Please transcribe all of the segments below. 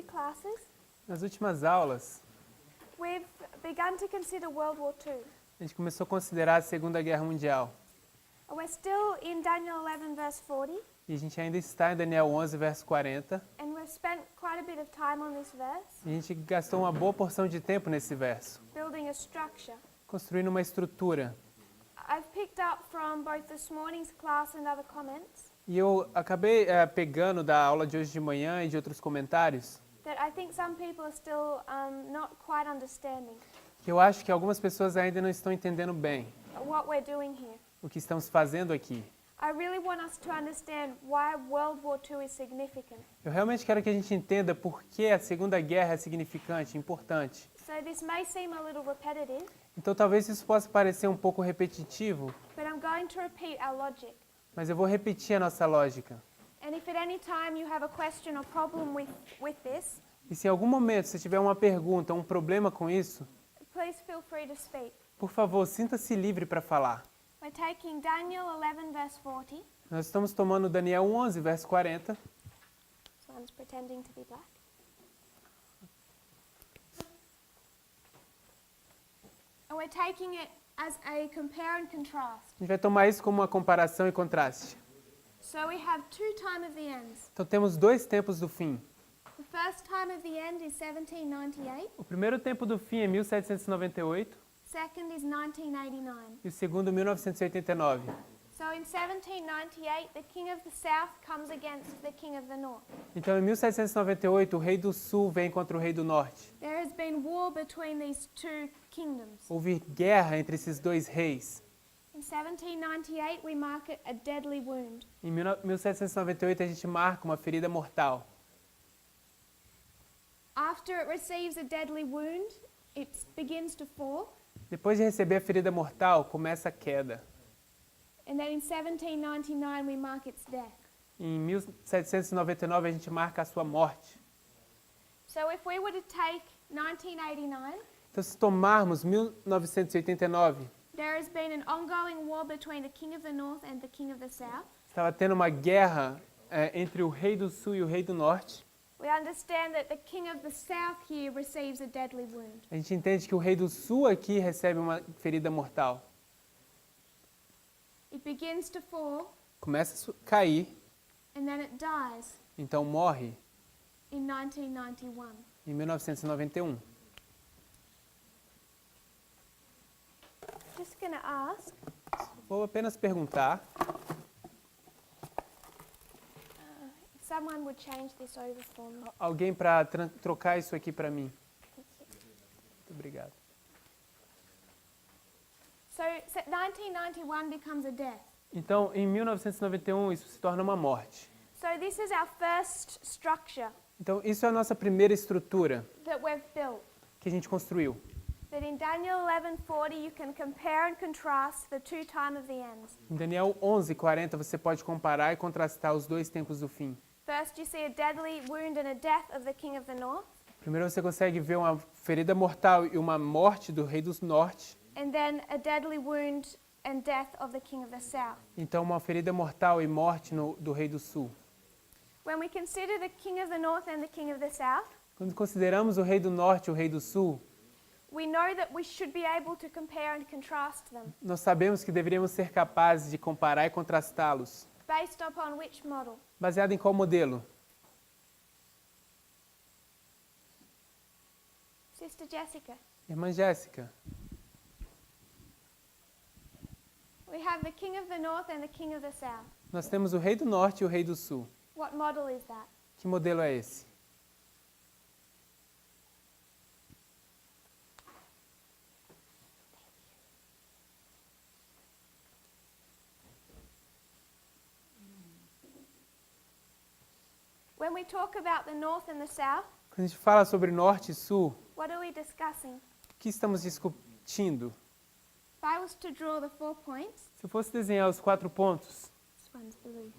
classes, Nas últimas aulas, we've begun to consider World War II. a gente começou a considerar a Segunda Guerra Mundial. We're still in Daniel 11 verse 40, E a gente ainda está em Daniel 11, verso 40. and we've spent quite a bit of time on this verse, E a gente gastou uma boa porção de tempo nesse verso, building a structure. construindo uma estrutura. I've picked up from both this morning's class and other comments E eu acabei pegando da aula de hoje de manhã e de outros comentários, that I think some people are still not quite understanding que eu acho que algumas pessoas ainda não estão entendendo bem what we're doing here. o que estamos fazendo aqui. I really want us to understand why World War II is significant. Eu realmente quero que a gente entenda por que a Segunda Guerra é significante, importante. So this may seem a little repetitive, Então talvez isso possa parecer um pouco repetitivo, but I'm going to repeat our logic. mas eu vou repetir a nossa lógica. And if at any time you have a question or problem with this, E se em algum momento você tiver uma pergunta, um problema com isso, please feel free to speak. por favor, sinta-se livre para falar. We're taking Daniel 11 verse 40. Nós estamos tomando Daniel 11, verso 40. This one's pretending to be black. And we're taking it as a compare and contrast. A gente vai tomar isso como uma comparação e contraste. So we have two time of the ends. Então temos dois tempos do fim. The first time of the end is 1798. O primeiro tempo do fim é 1798 Second is 1989. e o segundo 1989. So in 1798, the king of the south comes against the king of the north. Então em 1798 o rei do sul vem contra o rei do norte. There has been war between these two kingdoms. Houve guerra entre esses dois reis. In 1798, we mark it a deadly wound. Em 1798 a gente marca uma ferida mortal. After it receives a deadly wound, it begins to fall. Depois de receber a ferida mortal, começa a queda. And then in 1799, we mark its death. Em 1799 a gente marca a sua morte. So if we were to take 1989, Então se tomarmos 1989, there has been an ongoing war between the king of the north and the king of the south. estava tendo uma guerra entre o rei do sul e o rei do norte. We understand that the king of the south here receives a deadly wound. A gente entende que o rei do sul aqui recebe uma ferida mortal. It begins to fall, Começa a cair, and then it dies então morre in 1991. em 1991. Just going to ask, Vou apenas perguntar if someone would change this over for me. alguém para trocar isso aqui para mim. Thank you. Muito obrigado. So 1991 becomes a death. Então, em 1991, isso se torna uma morte. So this is our first structure Então, isso é a nossa primeira estrutura that we've built. que a gente construiu. That in Daniel 11:40 you can compare and contrast the two time of the ends. Em Daniel 11:40, você pode comparar e contrastar os dois tempos do fim. First you see a deadly wound and a death of the king of the north, Primeiro você consegue ver uma ferida mortal e uma morte do rei do norte. and then a deadly wound and death of the king of the south. Então, uma ferida mortal e morte do rei do sul. When we consider the king of the north and the king of the south, Quando consideramos o rei do norte e o rei do sul, we know that we should be able to compare and contrast them nós sabemos que deveríamos ser capazes de comparar e contrastá-los. based upon which model? Baseado em qual modelo? Sister Jessica. Irmã Jéssica, We have the king of the north and the king of the south. nós temos o rei do norte e o rei do sul. What model is that? Que modelo é esse? When we talk about the north and the south, Quando a gente fala sobre norte e sul, what are we discussing? o que estamos discutindo? If I was to draw the 4 points, Se eu fosse desenhar os 4 pontos, this one's blue.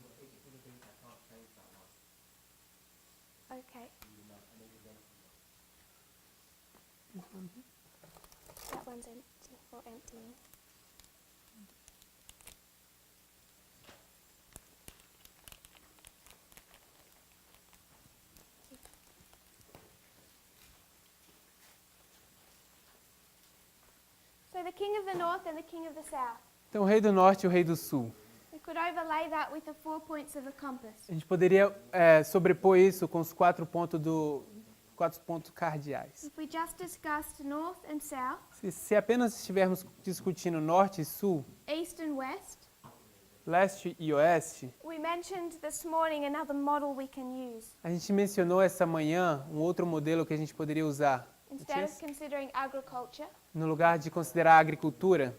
Okay. That one's empty or emptying. So the king of the north and the king of the south. Então, o rei do norte e o rei do sul. We could overlay that with the 4 points of a compass. A gente poderia sobrepor isso com os 4 pontos cardeais. If we just discussed north and south, Se apenas estivermos discutindo norte e sul, east and west, leste e oeste, we mentioned this morning another model we can use. a gente mencionou essa manhã um outro modelo que a gente poderia usar. Instead of considering agriculture, No lugar de considerar a agricultura,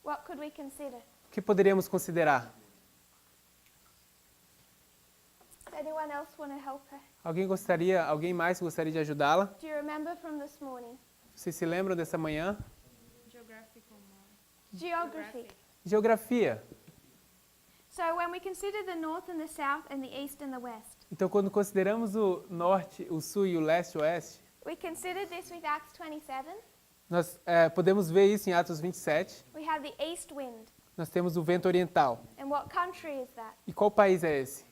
what could we consider? o que poderíamos considerar? Does anyone else want to help her? Alguém mais gostaria de ajudá-la? Do you remember from this morning? Vocês se lembram dessa manhã? Geography. Geografia. So when we consider the north and the south and the east and the west, Então, quando consideramos o norte, o sul e o leste e o oeste, we considered this with Acts 27. nós podemos ver isso em Atos 27. We have the east wind. Nós temos o vento oriental. And what country is that? E qual país é esse?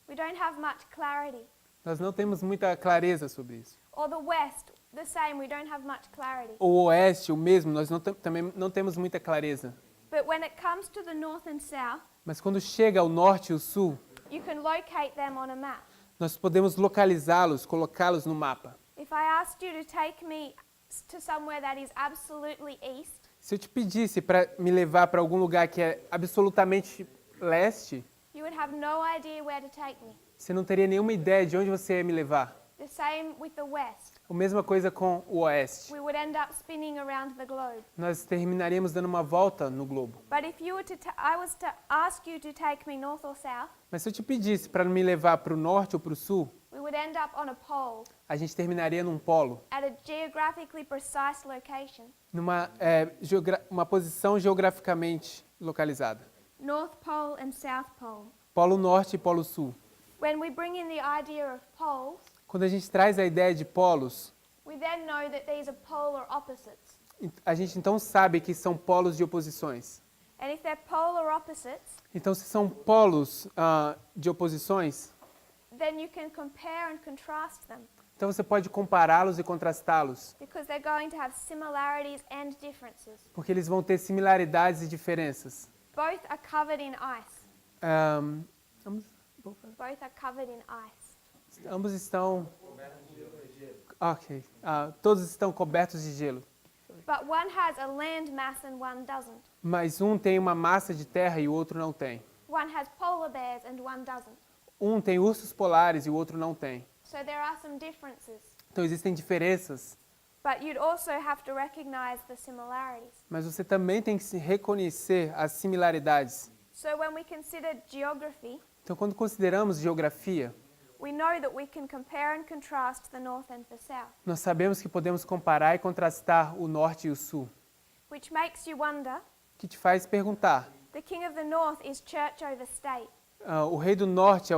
We don't have much clarity. Nós não temos muita clareza sobre isso. Or the west, the same, we don't have much clarity. O oeste, o mesmo, nós também não temos muita clareza. But when it comes to the north and south, Mas quando chega ao norte e o sul, you can locate them on a map. nós podemos localizá-los, colocá-los no mapa. If I asked you to take me to somewhere that is absolutely east, Se eu te pedisse para me levar para algum lugar que é absolutamente leste, you would have no idea where to take me. você não teria nenhuma ideia de onde você ia me levar. The same with the west. A mesma coisa com o oeste. We would end up spinning around the globe. Nós terminaríamos dando uma volta no globo. But if you were I was to ask you to take me north or south, Mas se eu te pedisse para me levar para o norte ou para o sul, we would end up on a pole a gente terminaria num polo, at a geographically precise location. numa uma posição geograficamente localizada. North Pole and South Pole. Polo norte e polo sul. When we bring in the idea of poles, Quando a gente traz a ideia de polos, we then know that these are polar opposites. a gente então sabe que são polos de oposições. And if they're polar opposites, Então, se são polos de oposições, then you can compare and contrast them então você pode compará-los e contrastá-los, because they're going to have similarities and differences. porque eles vão ter similaridades e diferenças. Both are covered in ice. Both are covered in ice. Ambos estão... Ok. Todos estão cobertos de gelo. But one has a land mass and one doesn't. Mas um tem uma massa de terra e o outro não tem. One has polar bears and one doesn't. Um tem ursos polares e o outro não tem. So there are some differences. Então existem diferenças, But you'd also have to recognize the similarities. mas você também tem que se reconhecer as similaridades. So when we consider geography, Então, quando consideramos geografia, we know that we can compare and contrast the north and the south, nós sabemos que podemos comparar e contrastar o norte e o sul, which makes you wonder, que te faz perguntar, the king of the north is church over state. o rei do norte é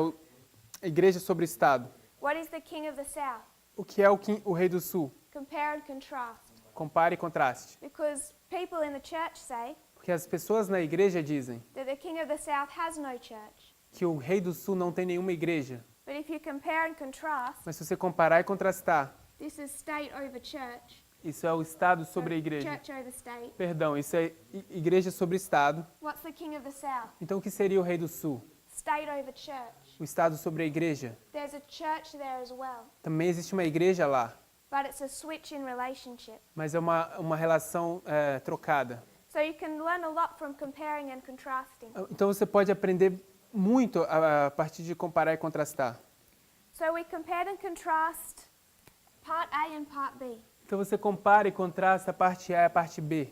a igreja sobre o estado. What is the king of the south? O que é o rei do sul? Compare and contrast. Compare e contraste. Because people in the church say Porque as pessoas na igreja dizem that the king of the south has no church. que o rei do sul não tem nenhuma igreja. But if you compare and contrast, Mas se você comparar e contrastar, this is state over church. isso é o estado sobre a igreja. Church over state. Perdão, isso é igreja sobre estado. What's the king of the south? Então, o que seria o rei do sul? State over church. O estado sobre a igreja. There's a church there as well. Também existe uma igreja lá, But it's a switch in relationship. mas é uma relação trocada. So you can learn a lot from comparing and contrasting. Então, você pode aprender muito a partir de comparar e contrastar. So we compared and contrast part A and part B. Então, você compara e contrasta a parte A e a parte B.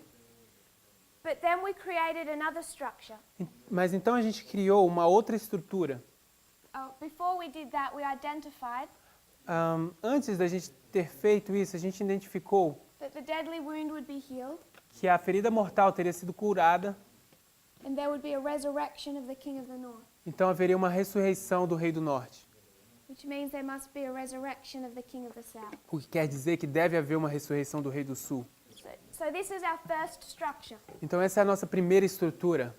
But then we created another structure. Mas então a gente criou uma outra estrutura. Before we did that, we identified Antes da gente ter feito isso, a gente identificou that the deadly wound would be healed que a ferida mortal teria sido curada, and there would be a resurrection of the king of the north, então haveria uma ressurreição do rei do norte. which means there must be a resurrection of the king of the south. O que quer dizer que deve haver uma ressurreição do rei do sul. So this is our first structure. Então essa é a nossa primeira estrutura.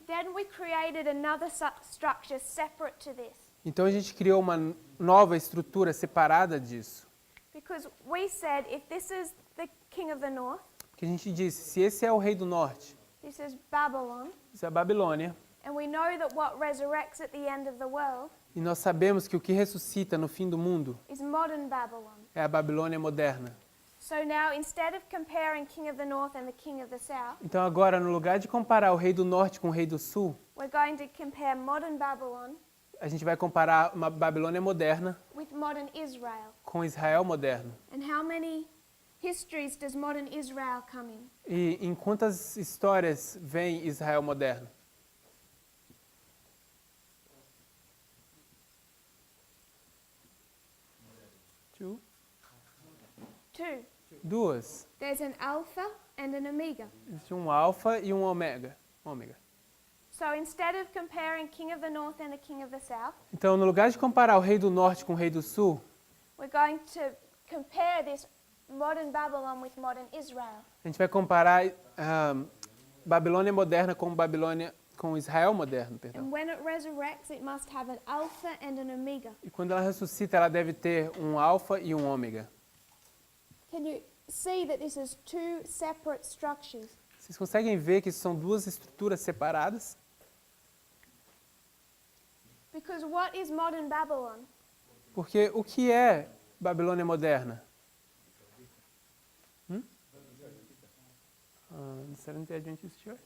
Then we created another structure separate to this, Então a gente criou uma nova estrutura separada disso. because we said if this is the king of the north, Porque a gente disse, se esse é o rei do norte, this is Babylon, isso é a Babilônia, and we know that what resurrects at the end of the world e nós sabemos que o que ressuscita no fim do mundo is modern Babylon. é a Babilônia moderna. So now, instead of comparing king of the north and the king of the south, Então agora, no lugar de comparar o rei do norte com o rei do sul, we're going to compare modern Babylon a gente vai comparar uma Babilônia moderna with modern Israel. com Israel moderno. And how many histories does modern Israel come in? E em quantas histórias vem Israel moderno? Two. Two. Duas. There's an Alpha and an Omega. Existe um alfa e um ômega. So instead of comparing king of the north and the king of the south, Então, no lugar de comparar o rei do norte com o rei do sul, we're going to compare this modern Babylon with modern Israel. a gente vai comparar Babilônia moderna com Israel moderno, perdão. And when it resurrects, it must have an Alpha and an Omega. E quando ela ressuscita, ela deve ter um alfa e um ômega. Can you see that this is two separate structures? Vocês conseguem ver que são duas estruturas separadas? Because what is modern Babylon? Porque o que é Babilônia moderna? Seventh-day Adventist Church?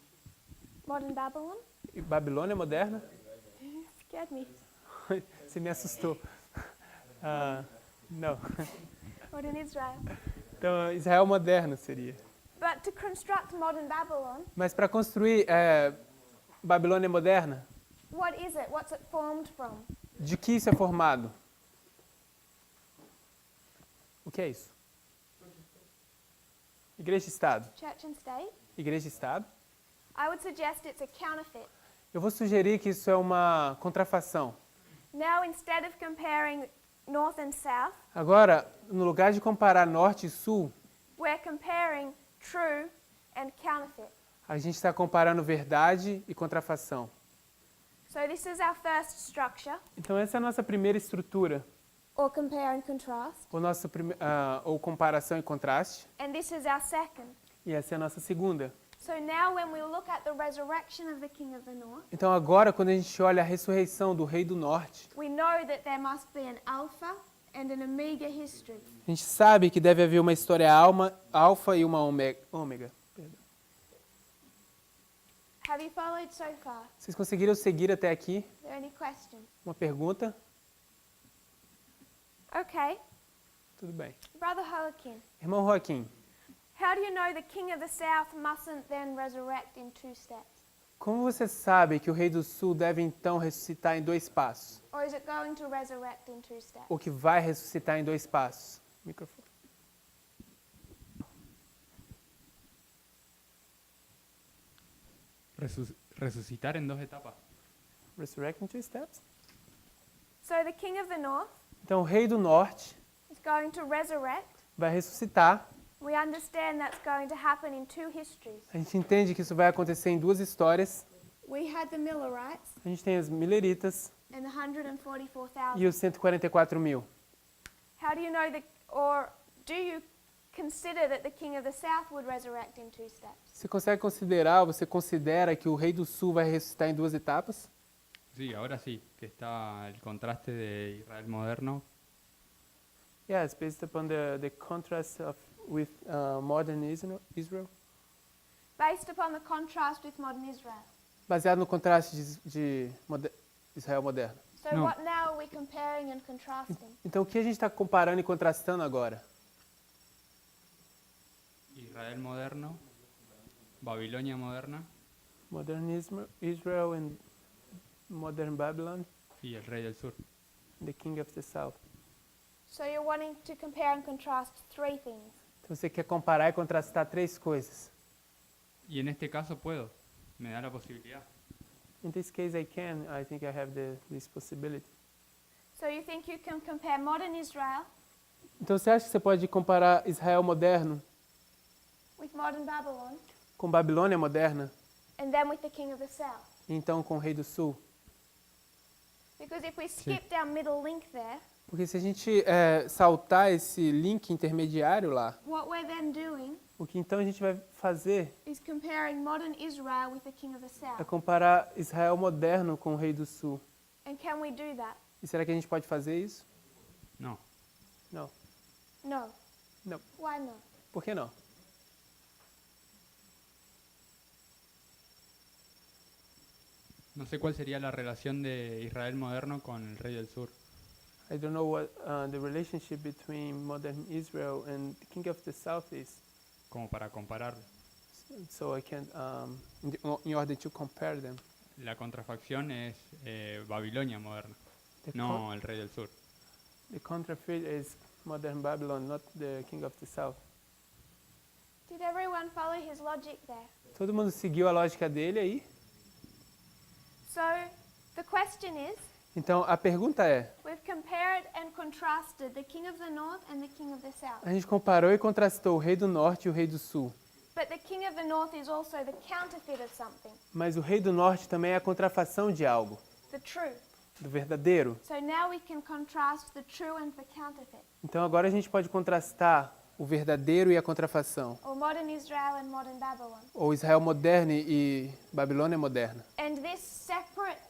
Modern Babylon? E Babilônia moderna? You scared me. Você me assustou. Não. Modern Israel. Então, Israel moderno seria. But to construct modern Babylon, Mas para construir Babilônia moderna, what is it? What's it formed from? de que isso é formado? O que é isso? Igreja e Estado. Church and state? Igreja e Estado. I would suggest it's a counterfeit. Eu vou sugerir que isso é uma contrafação. Now, instead of comparing north and south, Agora, no lugar de comparar norte e sul, we're comparing true and counterfeit. a gente está comparando verdade e contrafação. So this is our first structure, Então, essa é a nossa primeira estrutura, or compare and contrast. ou comparação e contraste. And this is our second. E essa é a nossa segunda. So now when we look at the resurrection of the king of the north, Então, agora, quando a gente olha a ressurreição do rei do norte, we know that there must be an alpha and an omega history. a gente sabe que deve haver uma história alfa e uma ômega. Perdão. Have you followed so far? Vocês conseguiram seguir até aqui? Are there any questions? Uma pergunta? Okay. Tudo bem. Brother Joaquin, Irmão Joaquim, how do you know the king of the south mustn't then resurrect in two steps? como você sabe que o rei do sul deve então ressuscitar em 2 passos? Or is it going to resurrect in two steps? Ou que vai ressuscitar em 2 passos? Microfone. Resucitar en dos etapas. Resurrect in 2 steps? So the king of the north Então, o rei do norte is going to resurrect. vai ressuscitar. We understand that's going to happen in two histories. A gente entende que isso vai acontecer em 2 histórias. We had the Millerites A gente tem os mileritas and the e 144,000. os 144 mil. How do you know or do you consider that the king of the south would resurrect in two steps? Você você considera que o rei do sul vai ressuscitar em 2 etapas? Sí, ahora sí, que está el contraste de Israel moderno. Yes, based upon the contrast with modern Israel. Based upon the contrast with modern Israel. Baseado no contraste de Israel moderno. So No. what now are we comparing and contrasting? Então, o que a gente está comparando e contrastando agora? Israel moderno, Babilonia moderna Modernism, Israel and modern Babylon, y el rey del sur. the king of the south. So you're wanting to compare and contrast three things. Então, você quer comparar e contrastar 3 coisas. Y en este caso puedo, me da la posibilidad. In this case, I think I have this possibility. So you think you can compare modern Israel Então, você acha que você pode comparar Israel moderno with modern Babylon com Babilônia moderna and then with the king of the south? e então com o rei do sul? Because if we skip down middle link there, Porque se a gente saltar esse link intermediário lá, what we're then doing o que então a gente vai fazer is comparing modern Israel with the king of the é south. comparar Israel moderno com o rei do sul. And can we do that? E será que a gente pode fazer isso? No. Não. No. Não. Why not? Por que não? No sé cuál sería la relación de Israel moderno con el rey del sur. I don't know what the relationship between modern Israel and the king of the south is. Como para compararlo. So I can't, in order to compare them. La contrafacción es Babilonia moderna, The, no el rey del sur. the counterfeit is modern Babylon, not the king of the south. Did everyone follow his logic there? Todo mundo seguiu a lógica dele aí? So the question is, Então a pergunta é, we've compared and contrasted the king of the north and the king of the south. a gente comparou e contrastou o rei do norte e o rei do sul. But the king of the north is also the counterfeit of something, Mas o rei do norte também é a contrafação de algo, the true. do verdadeiro. So now we can contrast the true and the counterfeit, Então agora a gente pode contrastar o verdadeiro e a contrafação, or modern Israel and modern Babylon. ou Israel moderno e Babilônia moderna. And this separate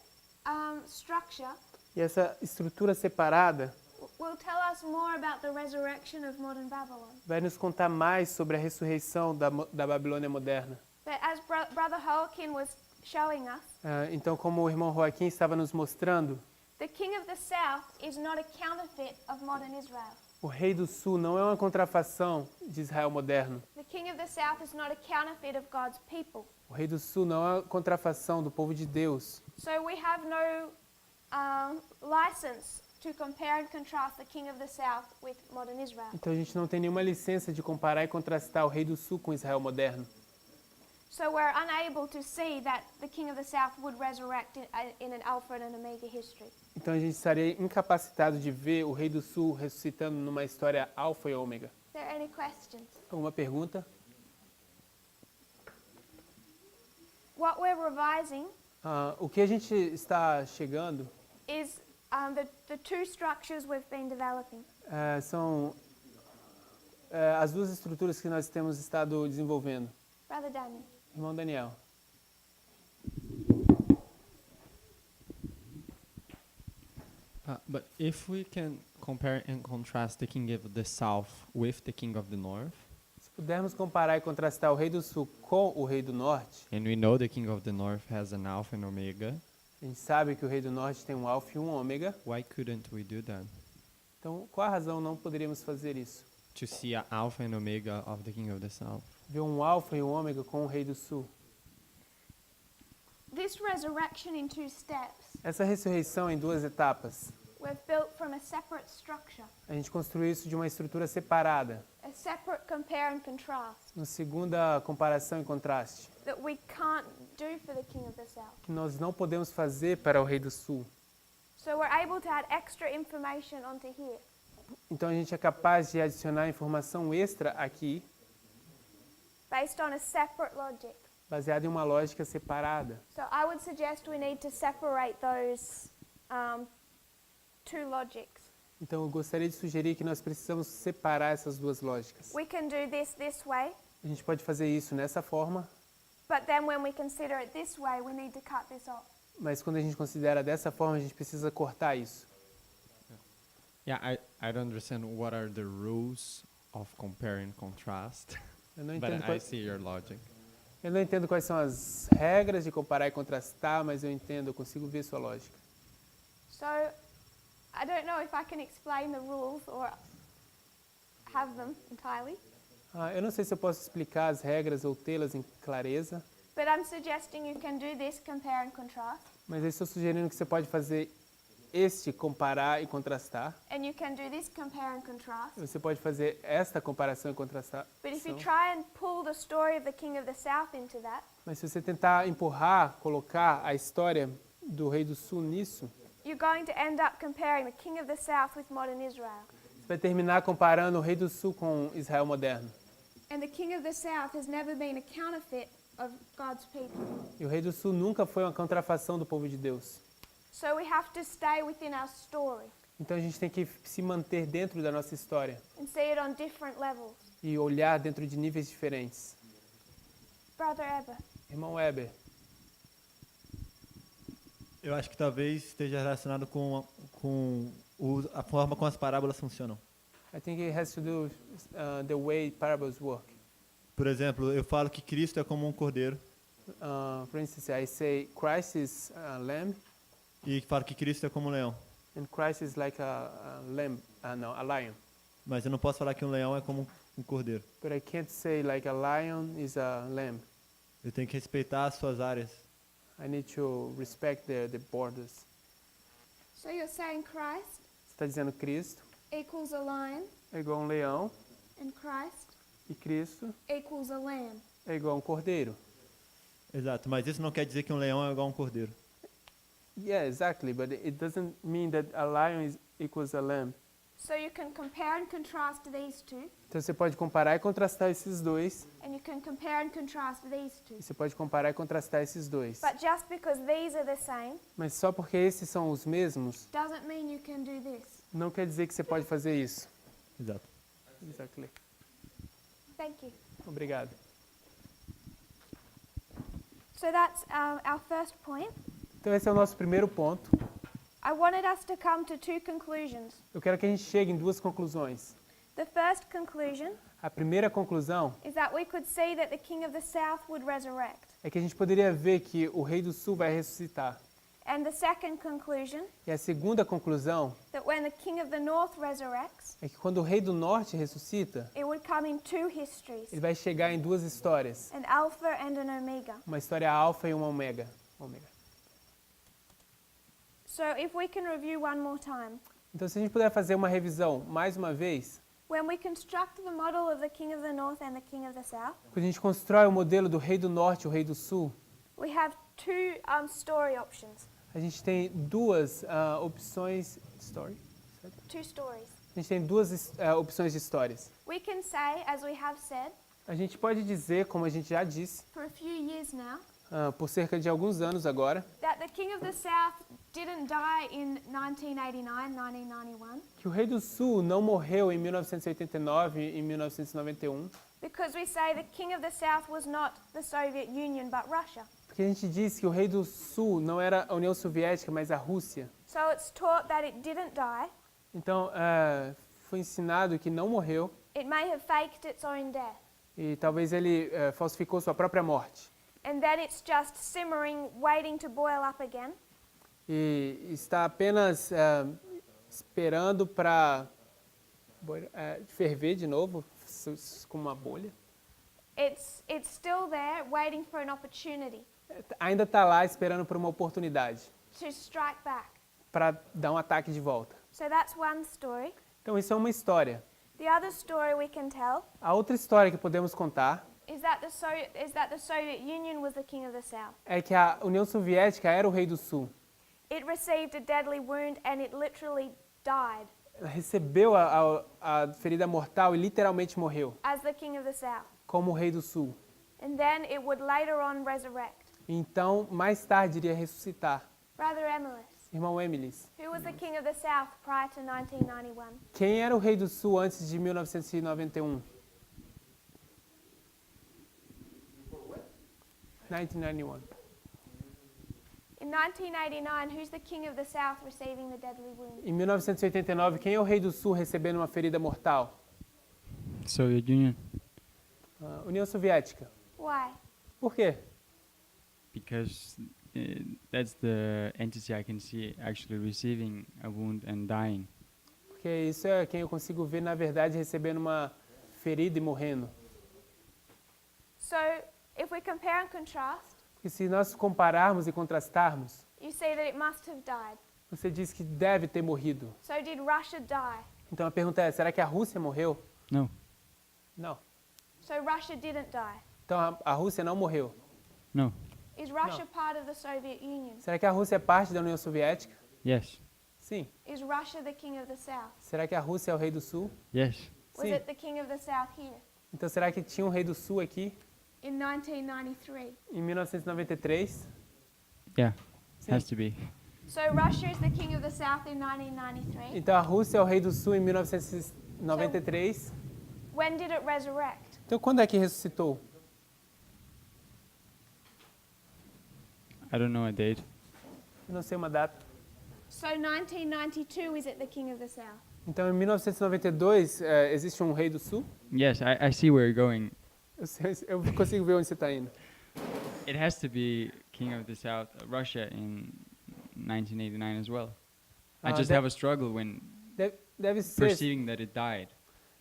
structure E essa estrutura separada will tell us more about the resurrection of modern Babylon. vai nos contar mais sobre a ressurreição da Babilônia moderna. But as Brother Joaquin was showing us, Então, como o irmão Joaquim estava nos mostrando, the king of the south is not a counterfeit of modern Israel. o rei do sul não é uma contrafação de Israel moderno. The king of the south is not a counterfeit of God's people. O rei do sul não é uma contrafação do povo de Deus. So we have no license to compare and contrast the king of the south with modern Israel. Então a gente não tem nenhuma licença de comparar e contrastar o rei do sul com Israel moderno. So we're unable to see that the king of the south would resurrect in an Alpha and an Omega history. Então a gente estaria incapacitado de ver o rei do sul ressuscitando numa história alfa e ômega. Is there any questions? Alguma pergunta? What we're revising O que a gente está chegando is the two structures we've been developing. são as duas estruturas que nós temos estado desenvolvendo. Brother Daniel. Irmão Daniel. But if we can compare and contrast the king of the south with the king of the north, Se pudermos comparar e contrastar o rei do sul com o rei do norte, and we know the king of the north has an alpha and omega, a gente sabe que o rei do norte tem um alfa e um ômega. why couldn't we do that? Então, qual a razão não poderíamos fazer isso? To see an alpha and omega of the king of the south. Ver um alfa e um ômega com o rei do sul. This resurrection in two steps, Essa ressurreição em duas etapas. we've built from a separate structure, A gente construiu isso de uma estrutura separada. a separate compare and contrast Uma segunda comparação e contraste. that we can't do for the king of the south. Que nós não podemos fazer para o rei do sul. So we're able to add extra information onto here. Então a gente é capaz de adicionar informação extra aqui, Based on a separate logic. baseada em uma lógica separada. So I would suggest we need to separate those two logics. Então eu gostaria de sugerir que nós precisamos separar essas duas lógicas. We can do this way, A gente pode fazer isso nessa forma, but then when we consider it this way, we need to cut this off. mas quando a gente considera dessa forma, a gente precisa cortar isso. Yeah, I don't understand what are the rules of compare and contrast, Eu não but entendo I quais, see your logic. eu não entendo quais são as regras de comparar e contrastar, mas eu entendo, eu consigo ver sua lógica. So I don't know if I can explain the rules or have them entirely, Eu não sei se eu posso explicar as regras ou tê-las em clareza, but I'm suggesting you can do this compare and contrast, mas eu estou sugerindo que você pode fazer este comparar e contrastar. and you can do this compare and contrast. Você pode fazer esta comparação e contrastar. But if you try and pull the story of the king of the south into that, Mas se você tentar empurrar, colocar a história do rei do sul nisso, you're going to end up comparing the king of the south with modern Israel. você vai terminar comparando o rei do sul com Israel moderno. And the king of the south has never been a counterfeit of God's people. E o rei do sul nunca foi uma contrafação do povo de Deus. So we have to stay within our story. Então a gente tem que se manter dentro da nossa história and see it on different levels. e olhar dentro de níveis diferentes. Brother Eber. Irmão Weber, Eu acho que talvez esteja relacionado com a forma como as parábolas funcionam. I think it has to do with the way parables work. Por exemplo, eu falo que Cristo é como um cordeiro For instance, I say Christ is a lamb e falo que Cristo é como um leão. and Christ is like a lamb, no, a lion. Mas eu não posso falar que um leão é como um cordeiro. But I can't say like a lion is a lamb. Eu tenho que respeitar as suas áreas. I need to respect the borders. So you're saying Christ Você está dizendo Cristo equals a lion é igual a um leão and Christ e Cristo equals a lamb. é igual a um cordeiro. Exato, mas isso não quer dizer que um leão é igual a um cordeiro. Yeah, exactly, but it doesn't mean that a lion is equals a lamb. So you can compare and contrast these two, Então você pode comparar e contrastar esses dois. and you can compare and contrast these two. E você pode comparar e contrastar esses dois. But just because these are the same Mas só porque esses são os mesmos, doesn't mean you can do this. não quer dizer que você pode fazer isso. Exato. Exactly. Thank you. Obrigado. So that's our first point. Então esse é o nosso primeiro ponto. I wanted us to come to two conclusions. Eu quero que a gente chegue em duas conclusões. The first conclusion A primeira conclusão is that we could see that the king of the south would resurrect. é que a gente poderia ver que o rei do sul vai ressuscitar. And the second conclusion, E a segunda conclusão that when the king of the north resurrects, é que quando o rei do norte ressuscita, it would come in two histories, ele vai chegar em duas histórias. an alpha and an omega. Uma história alfa e uma ômega. So if we can review one more time, Então se a gente puder fazer uma revisão mais uma vez, when we construct the model of the king of the north and the king of the south, quando a gente constrói o modelo do rei do norte e o rei do sul, we have two story options, a gente tem duas opções. two stories. A gente tem duas opções de histórias. We can say, as we have said, A gente pode dizer, como a gente já disse, for a few years now, por cerca de alguns anos agora, that the king of the south didn't die in 1989, 1991, que o rei do sul não morreu em 1989 e 1991, because we say the king of the south was not the Soviet Union but Russia. porque a gente diz que o rei do sul não era a União Soviética, mas a Rússia. So it's taught that it didn't die. Então, foi ensinado que não morreu It may have faked its own death. e talvez ele falsificou sua própria morte. And then it's just simmering, waiting to boil up again. E está apenas esperando para ferver de novo, com uma bolha. It's still there, waiting for an opportunity Ainda está lá esperando por uma oportunidade to strike back. para dar um ataque de volta. So that's one story. Então isso é uma história. The other story we can tell A outra história que podemos contar is that the Soviet Union was the king of the south. é que a União Soviética era o rei do sul. It received a deadly wound and it literally died Ela recebeu a ferida mortal e literalmente morreu, as the king of the south. como o rei do sul. And then it would later on resurrect. Então, mais tarde iria ressuscitar. Brother Emilis, Irmão Emilis, who was the king of the south prior to 1991? quem era o rei do sul antes de 1991? 1991. In 1989, who's the king of the south receiving the deadly wound? Em 1989, quem é o rei do sul recebendo uma ferida mortal? Soviet Union. União Soviética. Why? Por quê? Because that's the entity I can see actually receiving a wound and dying. Porque isso é quem eu consigo ver, na verdade, recebendo uma ferida e morrendo. So, if we compare and contrast, Porque se nós compararmos e contrastarmos, you see that it must have died. você diz que deve ter morrido. So, did Russia die? Então a pergunta é, será que a Rússia morreu? No. Não. So, Russia didn't die. Então a Rússia não morreu. No. Is Russia part of the Soviet Union? Será que a Rússia é parte da União Soviética? Yes. Sim. Is Russia the king of the south? Será que a Rússia é o rei do sul? Yes. Was Sim. it the king of the south here? Então será que tinha um rei do sul aqui In 1993. em 1993? Yeah. Sim. Has to be. So Russia is the king of the south in 1993. Então a Rússia é o rei do sul em 1993. When did it resurrect? Então quando é que ressuscitou? I don't know a date. Eu não sei uma data. So 1992 is it the king of the south? Então em 1992 existe um rei do sul? Yes, I see where you're going. Eu consigo ver onde você está indo. It has to be King of the South, Russia in 1989 as well. I Ah, just that- have a struggle when Deve ser, perceiving that it died.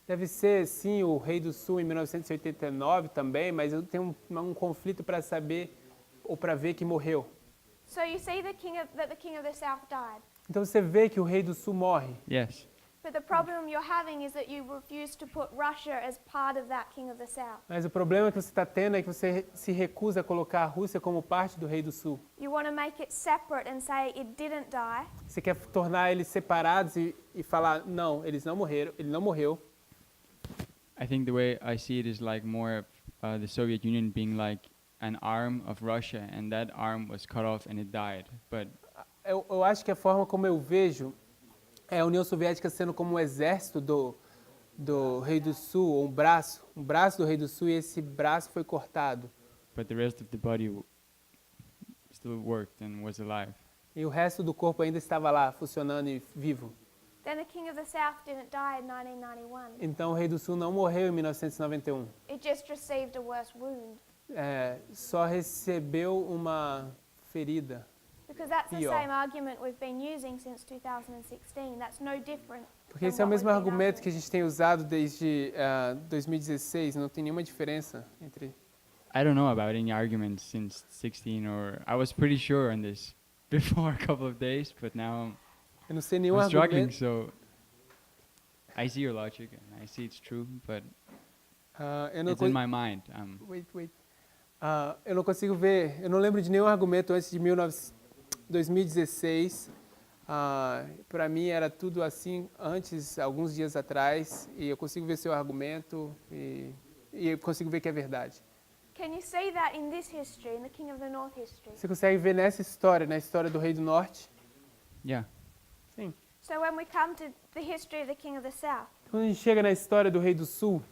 deve ser sim o rei do sul em 1989 também, mas eu tenho um conflito para saber ou para ver que morreu. So you see that the king of the south died. Então você vê que o rei do sul morre. Yes. But the problem you're having is that you refuse to put Russia as part of that king of the south. Mas o problema que você está tendo é que você se recusa a colocar a Rússia como parte do rei do sul. You want to make it separate and say it didn't die. Você quer tornar eles separados e falar, não, eles não morreram, ele não morreu. I think the way I see it is like more the Soviet Union being like an arm of Russia, and that arm was cut off and it died. But Eu acho que a forma como eu vejo é a União Soviética sendo como um exército do rei do sul, ou um braço do rei do sul, e esse braço foi cortado. the rest of the body still worked and was alive. E o resto do corpo ainda estava lá, funcionando e vivo. Then the king of the south didn't die in 1991. Então o rei do sul não morreu em 1991. It just received a worse wound. Só recebeu uma ferida. Because that's the Pior. same argument we've been using since 2016. That's no different. Porque esse é o mesmo argumento que a gente tem usado desde 2016, não tem nenhuma diferença entre... I don't know about any arguments since 16, or I was pretty sure on this before a couple of days, but now Eu não sei nenhum I'm struggling. argumento... So I see your logic and I see it's true, but eu não it's in my mind. Wait. Eu não consigo ver, eu não lembro de nenhum argumento antes de 2016. Para mim era tudo assim antes, alguns dias atrás, e eu consigo ver seu argumento e eu consigo ver que é verdade. Can you see that in this history, in the king of the north history? Você consegue ver nessa história, na história do rei do norte? Yeah. Sim. So when we come to the history of the king of the south, Quando a gente chega na história do rei do sul,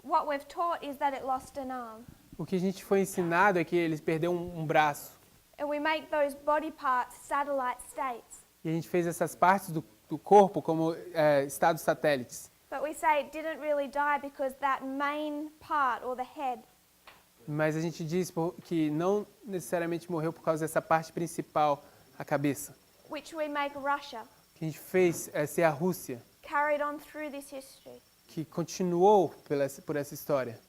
what we've taught is that it lost an arm. o que a gente foi ensinado é que ele perdeu um braço. And we make those body parts satellite states. E a gente fez essas partes do corpo como estados satélites. But we say it didn't really die because that main part, or the head, Mas a gente diz que não necessariamente morreu por causa dessa parte principal, a cabeça. which we make Russia, Que a gente fez ser a Rússia, carried on through this history. que continuou por essa história.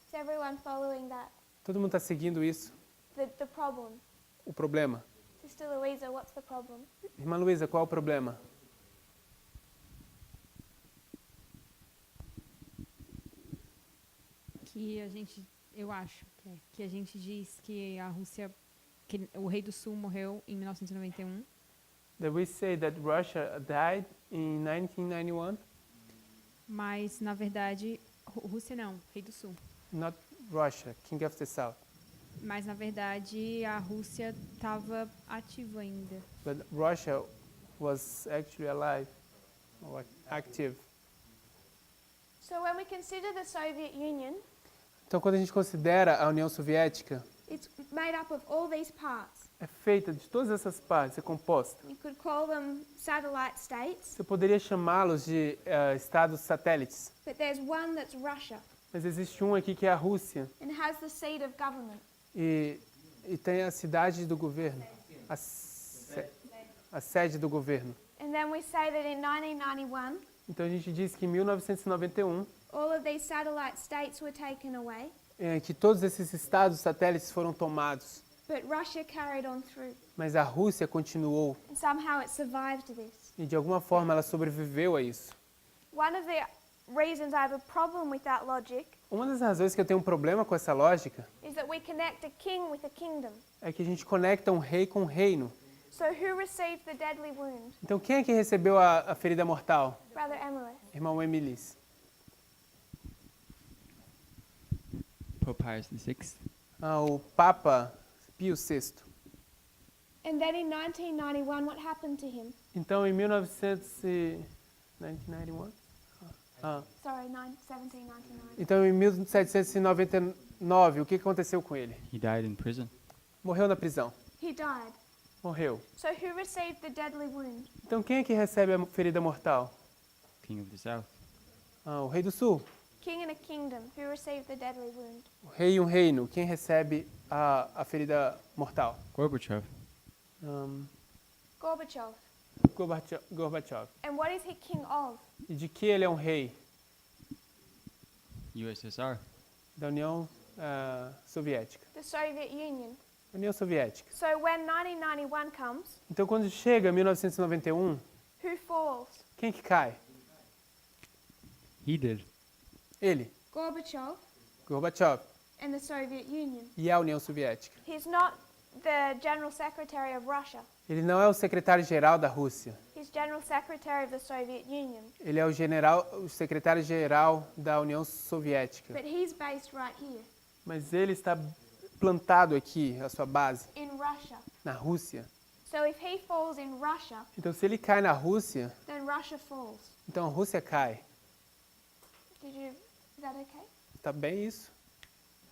Is everyone following that? Todo mundo está seguindo isso, The problem. o problema. Sister Louisa, what's the problem? Irmã Luísa, qual é o problema? Eu acho que a gente diz que a Rússia, que o rei do sul morreu em 1991, That we say that Russia died in 1991, mas na verdade, Rússia não, rei do sul. not Russia, King of the South. Mas na verdade a Rússia estava ativa ainda. But Russia was actually alive, or active. So when we consider the Soviet Union, Então, quando a gente considera a União Soviética, it's made up of all these parts. é feita de todas essas partes, é composta. You could call them satellite states, Você poderia chamá-los de estados satélites, but there's one that's Russia mas existe um aqui que é a Rússia and has the seat of government. e tem a cidade do governo, a sede do governo. And then we say that in 1991, Então a gente diz que em 1991 all of these satellite states were taken away, que todos esses estados satélites foram tomados, but Russia carried on through. mas a Rússia continuou And somehow it survived this. e de alguma forma ela sobreviveu a isso. One of the reasons I have a problem with that logic Uma das razões que eu tenho um problema com essa lógica is that we connect a king with a kingdom. é que a gente conecta um rei com um reino. So who received the deadly wound? Então quem é que recebeu a ferida mortal? Brother Emily. Irmão Emilis. Pope Pius VI. O Papa Pio VI. And then in 1991, what happened to him? Então, em 1991? Sorry, 1799. Então, em 1799, o que aconteceu com ele? He died in prison. Morreu na prisão. He died. Morreu. So who received the deadly wound? Então, quem é que recebe a ferida mortal? King of the South. O rei do sul. King and a kingdom. Who received the deadly wound? O rei e um reino. Quem recebe a ferida mortal? Gorbachev. Gorbachev. Gorbachev. And what is he king of? E de que ele é um rei? USSR. Da União Soviética. The Soviet Union. União Soviética. So when 1991 comes, Então, quando chega 1991, who falls? quem que cai? He did. Ele, Gorbachev Gorbachev, and the Soviet Union. e a União Soviética. He's not the General Secretary of Russia. Ele não é o secretário-geral da Rússia. He's General Secretary of the Soviet Union. Ele é o secretário-geral da União Soviética. But he's based right here Mas ele está plantado aqui, a sua base, in Russia. na Rússia. So if he falls in Russia, Então, se ele cai na Rússia, then Russia falls. então a Rússia cai. Is that okay? Está bem isso?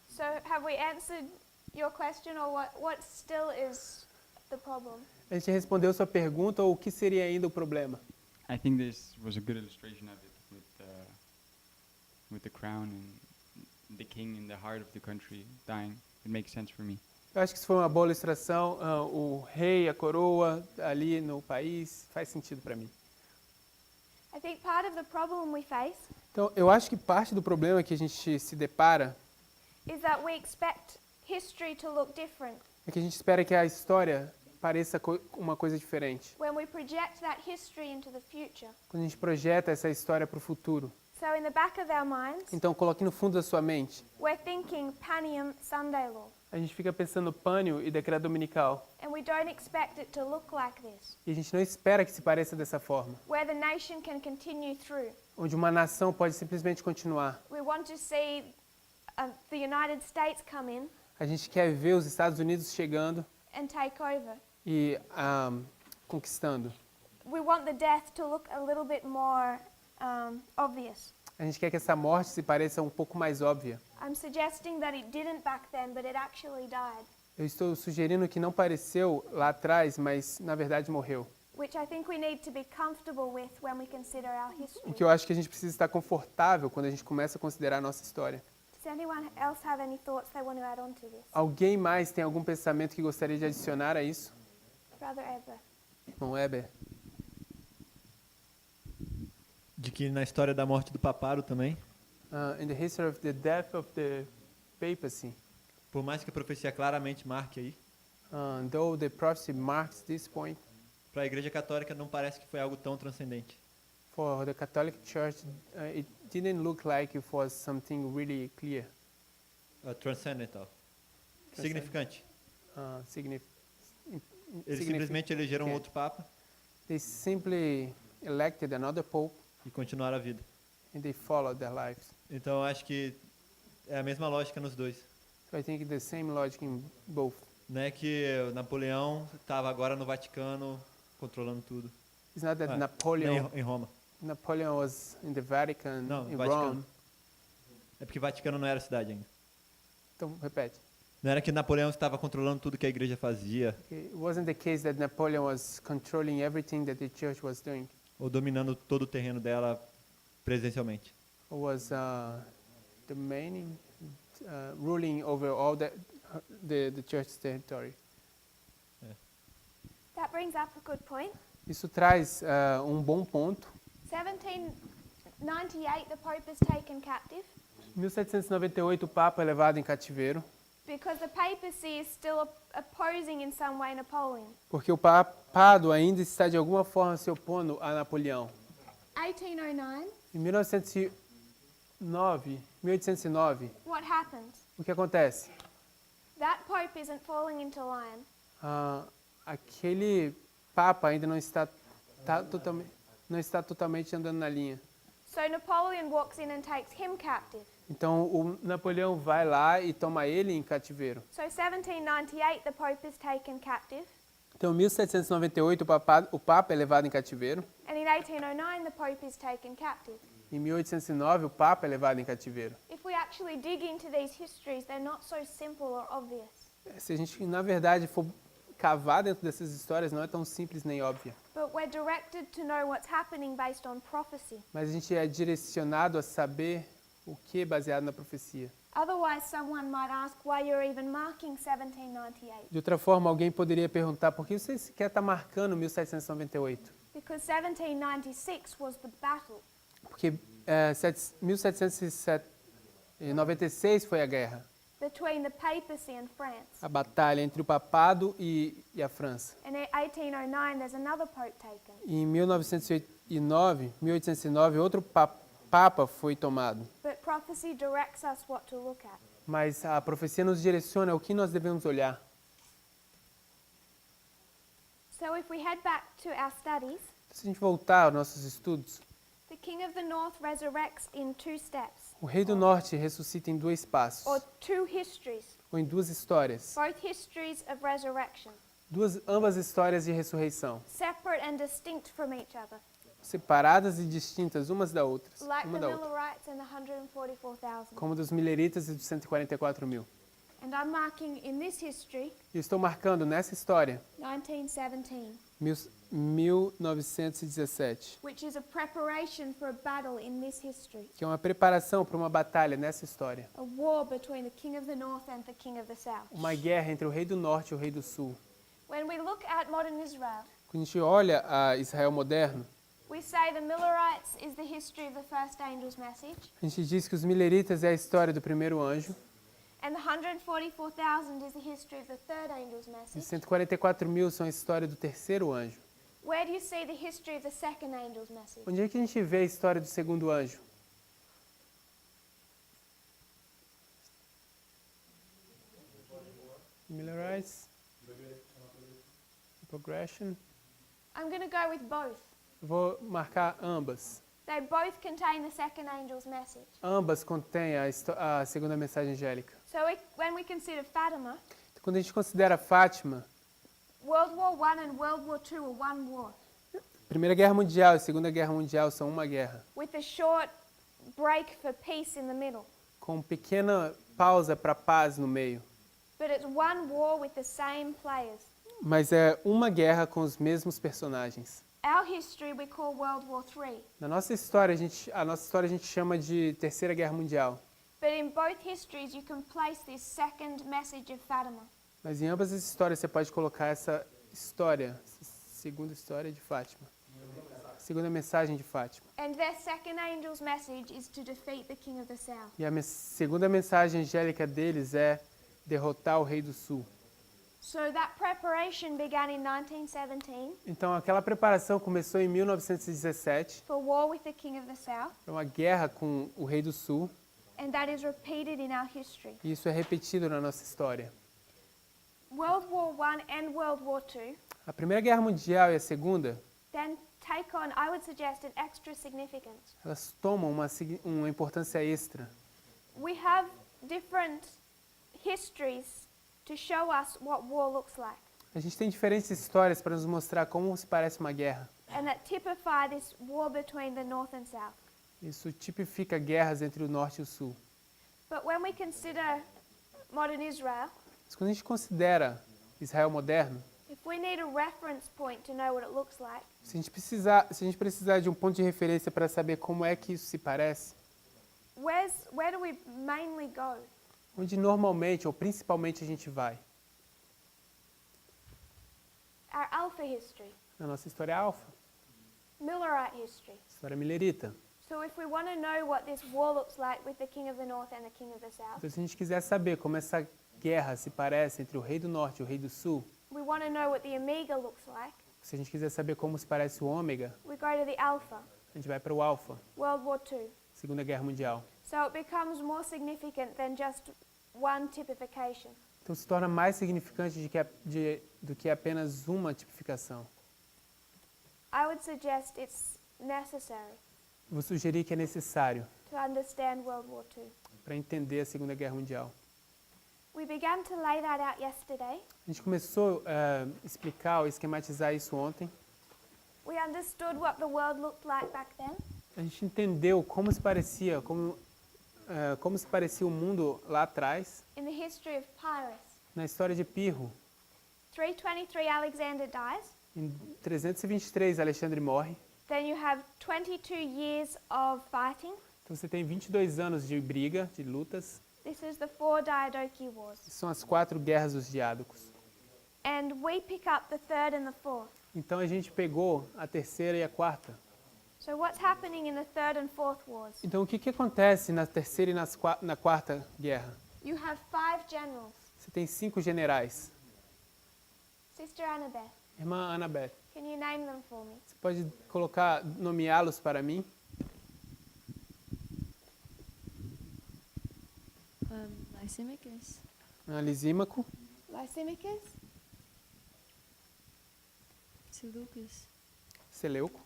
So have we answered your question, or what still is the problem? A gente respondeu sua pergunta, ou o que seria ainda o problema? I think this was a good illustration of it with the crown and the king in the heart of the country dying. It makes sense for me. Eu acho que isso foi uma boa ilustração. O rei, a coroa ali no país, faz sentido para mim. I think part of the problem we face Então, eu acho que parte do problema que a gente se depara is that we expect history to look different é que a gente espera que a história pareça uma coisa diferente. when we project that history into the future. Quando a gente projeta essa história para o futuro. So in the back of our minds, Então, coloque no fundo da sua mente. we're thinking Panium Sunday law, A gente fica pensando pânio e decreto dominical. and we don't expect it to look like this, E a gente não espera que se pareça dessa forma. where the nation can continue through. Onde uma nação pode simplesmente continuar. We want to see the United States come in A gente quer ver os Estados Unidos chegando and take over. e conquistando. We want the death to look a little bit more obvious. A gente quer que essa morte se pareça um pouco mais óbvia. I'm suggesting that it didn't back then, but it actually died, Eu estou sugerindo que não pareceu lá atrás, mas na verdade morreu. which I think we need to be comfortable with when we consider our O history. que eu acho que a gente precisa estar confortável quando a gente começa a considerar a nossa história. Does anyone else have any thoughts they want to add on to this? Alguém mais tem algum pensamento que gostaria de adicionar a isso? Brother Eber. Irmão Weber? De que na história da morte do papado também, In the history of the death of the papacy, por mais que a profecia claramente marque aí, though the prophecy marks this point, para a Igreja Católica não parece que foi algo tão transcendente. for the Catholic Church, it didn't look like it was something really clear, Transcendental. Significante. Eles simplesmente elegeram Okay. outro papa They simply elected another pope e continuaram a vida. and they followed their lives. Então eu acho que é a mesma lógica nos dois. So I think the same logic in both. Não é que Napoleão estava agora no Vaticano controlando tudo. It's not that Ah, Napoleon Em Roma. was in the Vatican, Não, in Vaticano. Rome. É porque Vaticano não era cidade ainda. Então, repete. Não era que Napoleão estava controlando tudo que a igreja fazia It wasn't the case that Napoleon was controlling everything that the church was doing, ou dominando todo o terreno dela presencialmente. or was domaining, ruling over all the church's territory. That brings up a good point. Isso traz um bom ponto. 1798, the Pope is taken captive Em 1798, o Papa é levado em cativeiro, because the papacy is still opposing in some way Napoleon. porque o papado ainda está de alguma forma se opondo a Napoleão. 1809, Em 1809, what happens? o que acontece? That Pope isn't falling into line. Aquele Papa ainda não está totalmente andando na linha. So Napoleon walks in and takes him captive. Então, o Napoleão vai lá e toma ele em cativeiro. So 1798, the Pope is taken captive. Então, em 1798, o Papa é levado em cativeiro. And in 1809, the Pope is taken captive. Em 1809, o Papa é levado em cativeiro. If we actually dig into these histories, they're not so simple or obvious. Se a gente, na verdade, for cavar dentro dessas histórias, não é tão simples nem óbvia. But we're directed to know what's happening based on prophecy. Mas a gente é direcionado a saber o que é baseado na profecia. Otherwise, someone might ask why you're even marking 1798. De outra forma, alguém poderia perguntar por que você sequer está marcando 1798? Because 1796 was the battle. Porque 1796 foi a guerra, Between the papacy and France. a batalha entre o papado e a França. In 1809, there's another pope taken. E em 1809, outro papa foi tomado. But prophecy directs us what to look at. Mas a profecia nos direciona o que nós devemos olhar. So if we head back to our studies, Se a gente voltar aos nossos estudos, the King of the North resurrects in 2 steps, o Rei do Norte ressuscita em 2 passos, or 2 histories, ou em 2 histórias, both histories of resurrection, ambas histórias de ressurreição, separate and distinct from each other, separadas e distintas umas da outra, like uma the da outra, Millerites and the 144,000. como dos mileritas e dos 144.000. And I'm marking in this history, Eu estou marcando nessa história 1917, 1917, which is a preparation for a battle in this history, que é uma preparação para uma batalha nessa história, a war between the King of the North and the King of the South. uma guerra entre o Rei do Norte e o Rei do Sul. When we look at modern Israel, Quando a gente olha a Israel moderno, we say the Millerites is the history of the first angel's message, a gente diz que os mileritas é a história do primeiro anjo, and the 144,000 is the history of the third angel's e os message. 144.000 são a história do terceiro anjo. Where do you see the history of the second angel's message? Onde é que a gente vê a história do segundo anjo? Millerites, progression. I'm going to go with both. Vou marcar ambas. They both contain the second angel's message. Ambas contêm a segunda mensagem angélica. So when we consider Fatima, Então, quando a gente considera Fátima, World War I and World War II are one war, Primeira Guerra Mundial e Segunda Guerra Mundial são uma guerra, with a short break for peace in the middle. com pequena pausa para paz no meio. But it's one war with the same players. Mas é uma guerra com os mesmos personagens. Our history we call World War III. Na nossa história, a nossa história a gente chama de Terceira Guerra Mundial. But in both histories you can place this second message of Fatima. Mas em ambas as histórias você pode colocar essa história, essa segunda história de Fátima. Segunda mensagem de Fátima. And their second angel's message is to defeat the King of the South. E a segunda mensagem angélica deles é derrotar o Rei do Sul. So that preparation began in 1917 Então aquela preparação começou em 1917, for war with the King of the South, para uma guerra com o Rei do Sul, and that is repeated in our history. e isso é repetido na nossa história. World War I and World War II A Primeira Guerra Mundial e a Segunda, then take on, I would suggest, an extra significance. elas tomam uma importância extra. We have different histories to show us what war looks like, A gente tem diferentes histórias para nos mostrar como se parece uma guerra. and that typify this war between the North and South. Isso tipifica guerras entre o Norte e o Sul. But when we consider modern Israel, Mas quando a gente considera Israel moderno, if we need a reference point to know what it looks like, se a gente precisar de um ponto de referência para saber como é que isso se parece, where do we mainly go? onde normalmente ou principalmente a gente vai? Our Alpha history, Na nossa história alfa, Millerite history. história milerita. So if we want to know what this war looks like with the King of the North and the King of the South, Então, se a gente quiser saber como essa guerra se parece entre o Rei do Norte e o Rei do Sul, we want to know what the Omega looks like, se a gente quiser saber como se parece o Ômega, we go to the Alpha, a gente vai para o Alfa, World War II. Segunda Guerra Mundial. So it becomes more significant than just one typification. Então se torna mais significante do que apenas uma tipificação. I would suggest it's necessary Vou sugerir que é necessário to understand World War II. para entender a Segunda Guerra Mundial. We began to lay that out yesterday. A gente começou a explicar ou esquematizar isso ontem. We understood what the world looked like back then. A gente entendeu como se parecia, como se parecia o mundo lá atrás, In the history of Pyrrhus. na história de Pirro. 323 Alexander dies. Em 323, Alexandre morre. Then you have 22 years of fighting. Então você tem 22 anos de briga, de lutas. This is the 4 Diadochi Wars. São as 4 guerras dos Diádocos. And we pick up the 3rd and the 4th. Então a gente pegou a terceira e a quarta. So what's happening in the 3rd and 4th wars? Então o que acontece na terceira e na quarta guerra? You have 5 generals. Você tem 5 generais. Sister Annabeth, Irmã Annabeth, can you name them for me? você pode nomeá-los para mim? Lysimachus, Lisímaco, Lysimachus, Seleucus, Seleuco,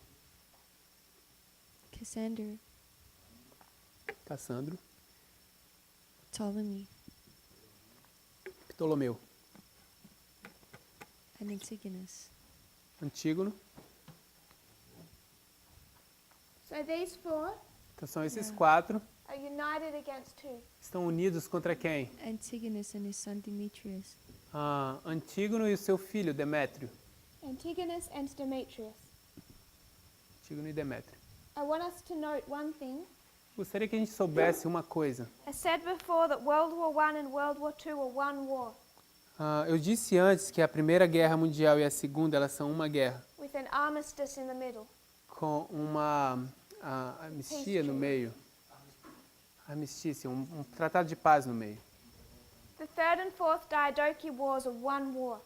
Cassander, Cassandro, Ptolemy, Ptolomeu, and Antigonus. Antígono. So these 4 Então são esses 4. are united against who? Estão unidos contra quem? Antigonus and his son Demetrius. Antígono e o seu filho, Demétrio. Antigonus and Demetrius. Antígono e Demétrio. I want us to note one thing. Gostaria que a gente soubesse uma coisa. I said before that World War I and World War II are one war, Eu disse antes que a Primeira Guerra Mundial e a Segunda, elas são uma guerra, with an armistice in the middle. com uma anistia no Peace meio. Armistício, um tratado de paz no meio. The 3rd and 4th Diadochi Wars are one war,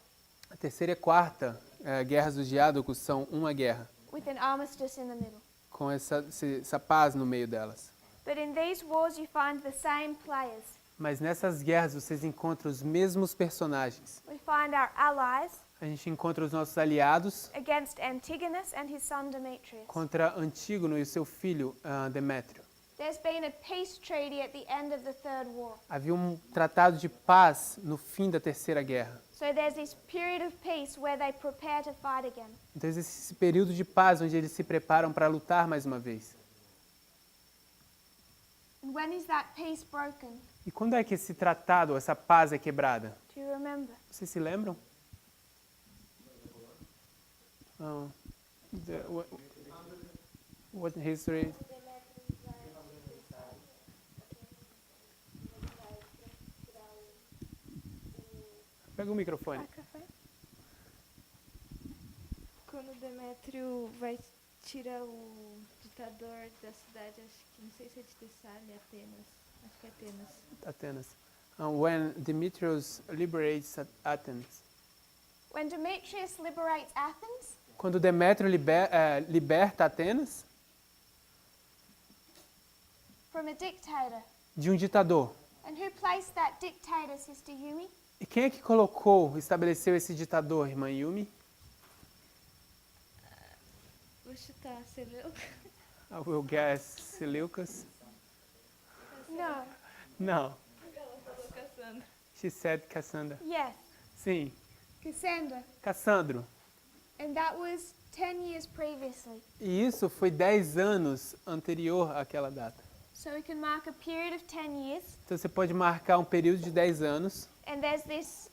A terceira e quarta guerras dos Diádocos são uma guerra, with an armistice in the middle. com essa paz no meio delas. But in these wars you find the same players. Mas nessas guerras vocês encontram os mesmos personagens. We find our allies A gente encontra os nossos aliados against Antigonus and his son Demetrius. contra Antígono e o seu filho Demétrio. There's been a peace treaty at the end of the 3rd war. Havia um tratado de paz no fim da terceira guerra. So there's this period of peace where they prepare to fight again. Então existe esse período de paz onde eles se preparam para lutar mais uma vez. And when is that peace broken? E quando é que esse tratado, essa paz é quebrada? Do you remember? Vocês se lembram? What history? Pega o microfone. Quando Demétrio vai tirar o ditador da cidade, acho que não sei se é de Tessália, Atenas, acho que é Atenas. Atenas. When Demetrius liberates Athens. When Demetrius liberates Athens, Quando Demétrio liberta Atenas from a dictator. de um ditador. And who placed that dictator, Sister Yumi? E quem é que estabeleceu esse ditador, irmã Yumi? Vou chutar, Seleucus. I will guess Seleucus. No. Não. Ela falou Cassandra. She said Cassandra. Yes, Sim, Cassandra. Cassandro. And that was 10 years previously. E isso foi 10 anos anterior àquela data. So we can mark a period of 10 years. Então você pode marcar um período de 10 anos. And there's this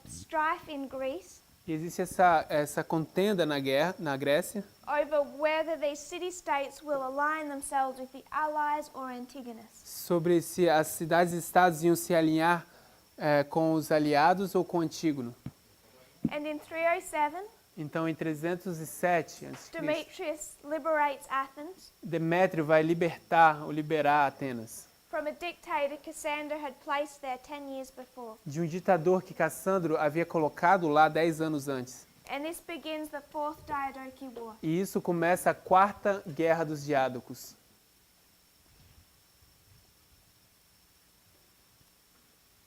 strife in Greece E existe essa contenda na Grécia over whether these city-states will align themselves with the Allies or Antigonus. sobre se as cidades e estados iam se alinhar com os aliados ou com Antígono. And in 307, Então, em 307 a.C., Demetrius liberates Athens Demétrio vai liberar Atenas from a dictator Cassander had placed there 10 years before. de um ditador que Cassandro havia colocado lá 10 anos antes. And this begins the 4th Diadochi War. E isso começa a quarta guerra dos Diádocos.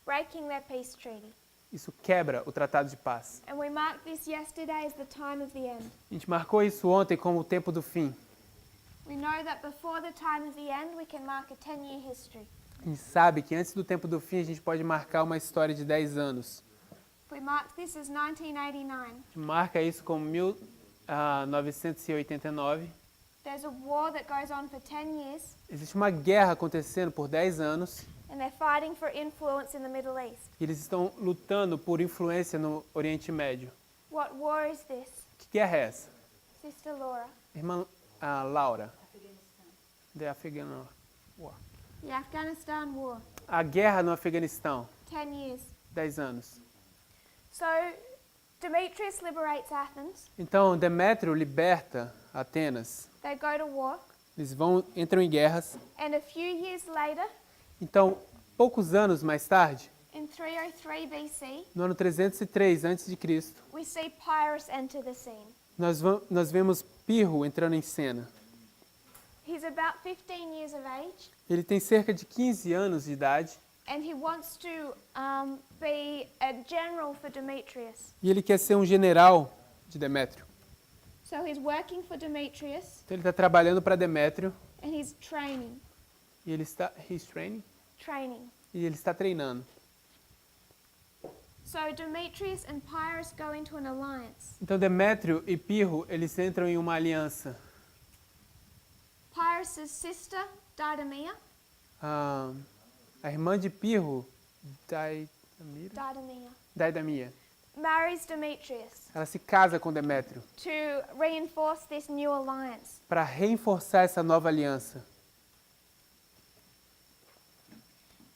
Breaking their peace treaty. Isso quebra o tratado de paz. And we marked this yesterday as the time of the end. A gente marcou isso ontem como o tempo do fim. We know that before the time of the end, we can mark a 10-year history. A gente sabe que antes do tempo do fim a gente pode marcar uma história de 10 anos. We mark this as 1989. A gente marca isso como 1989. There's a war that goes on for 10 years, Existe uma guerra acontecendo por 10 anos and they're fighting for influence in the Middle East. e eles estão lutando por influência no Oriente Médio. What war is this? Que guerra é essa? Sister Laura. Irmã Laura. The Afghan War. The Afghanistan war. A guerra no Afeganistão, 10 years. 10 anos. So, Demetrius liberates Athens. Então, Demétrio liberta Atenas. They go to war. Eles entram em guerras. And a few years later, Então, poucos anos mais tarde, in 303 BC, no ano 303 a.C., we see Pyrrhus enter the scene. nós vemos Pirro entrando em cena. He's about 15 years of age, Ele tem cerca de 15 anos de idade and he wants to be a general for Demetrius. e ele quer ser um general de Demétrio. So he's working for Demetrius, Então, ele está trabalhando para Demétrio and he's training. e ele está e ele está treinando. So Demetrius and Pyrrhus go into an alliance. Então, Demétrio e Pirro, eles entram em uma aliança. Pyrrhus' sister, Didymia, A irmã de Pirro, Daidamia, marries Demetrius ela se casa com Demétrio to reinforce this new alliance. para reforçar essa nova aliança.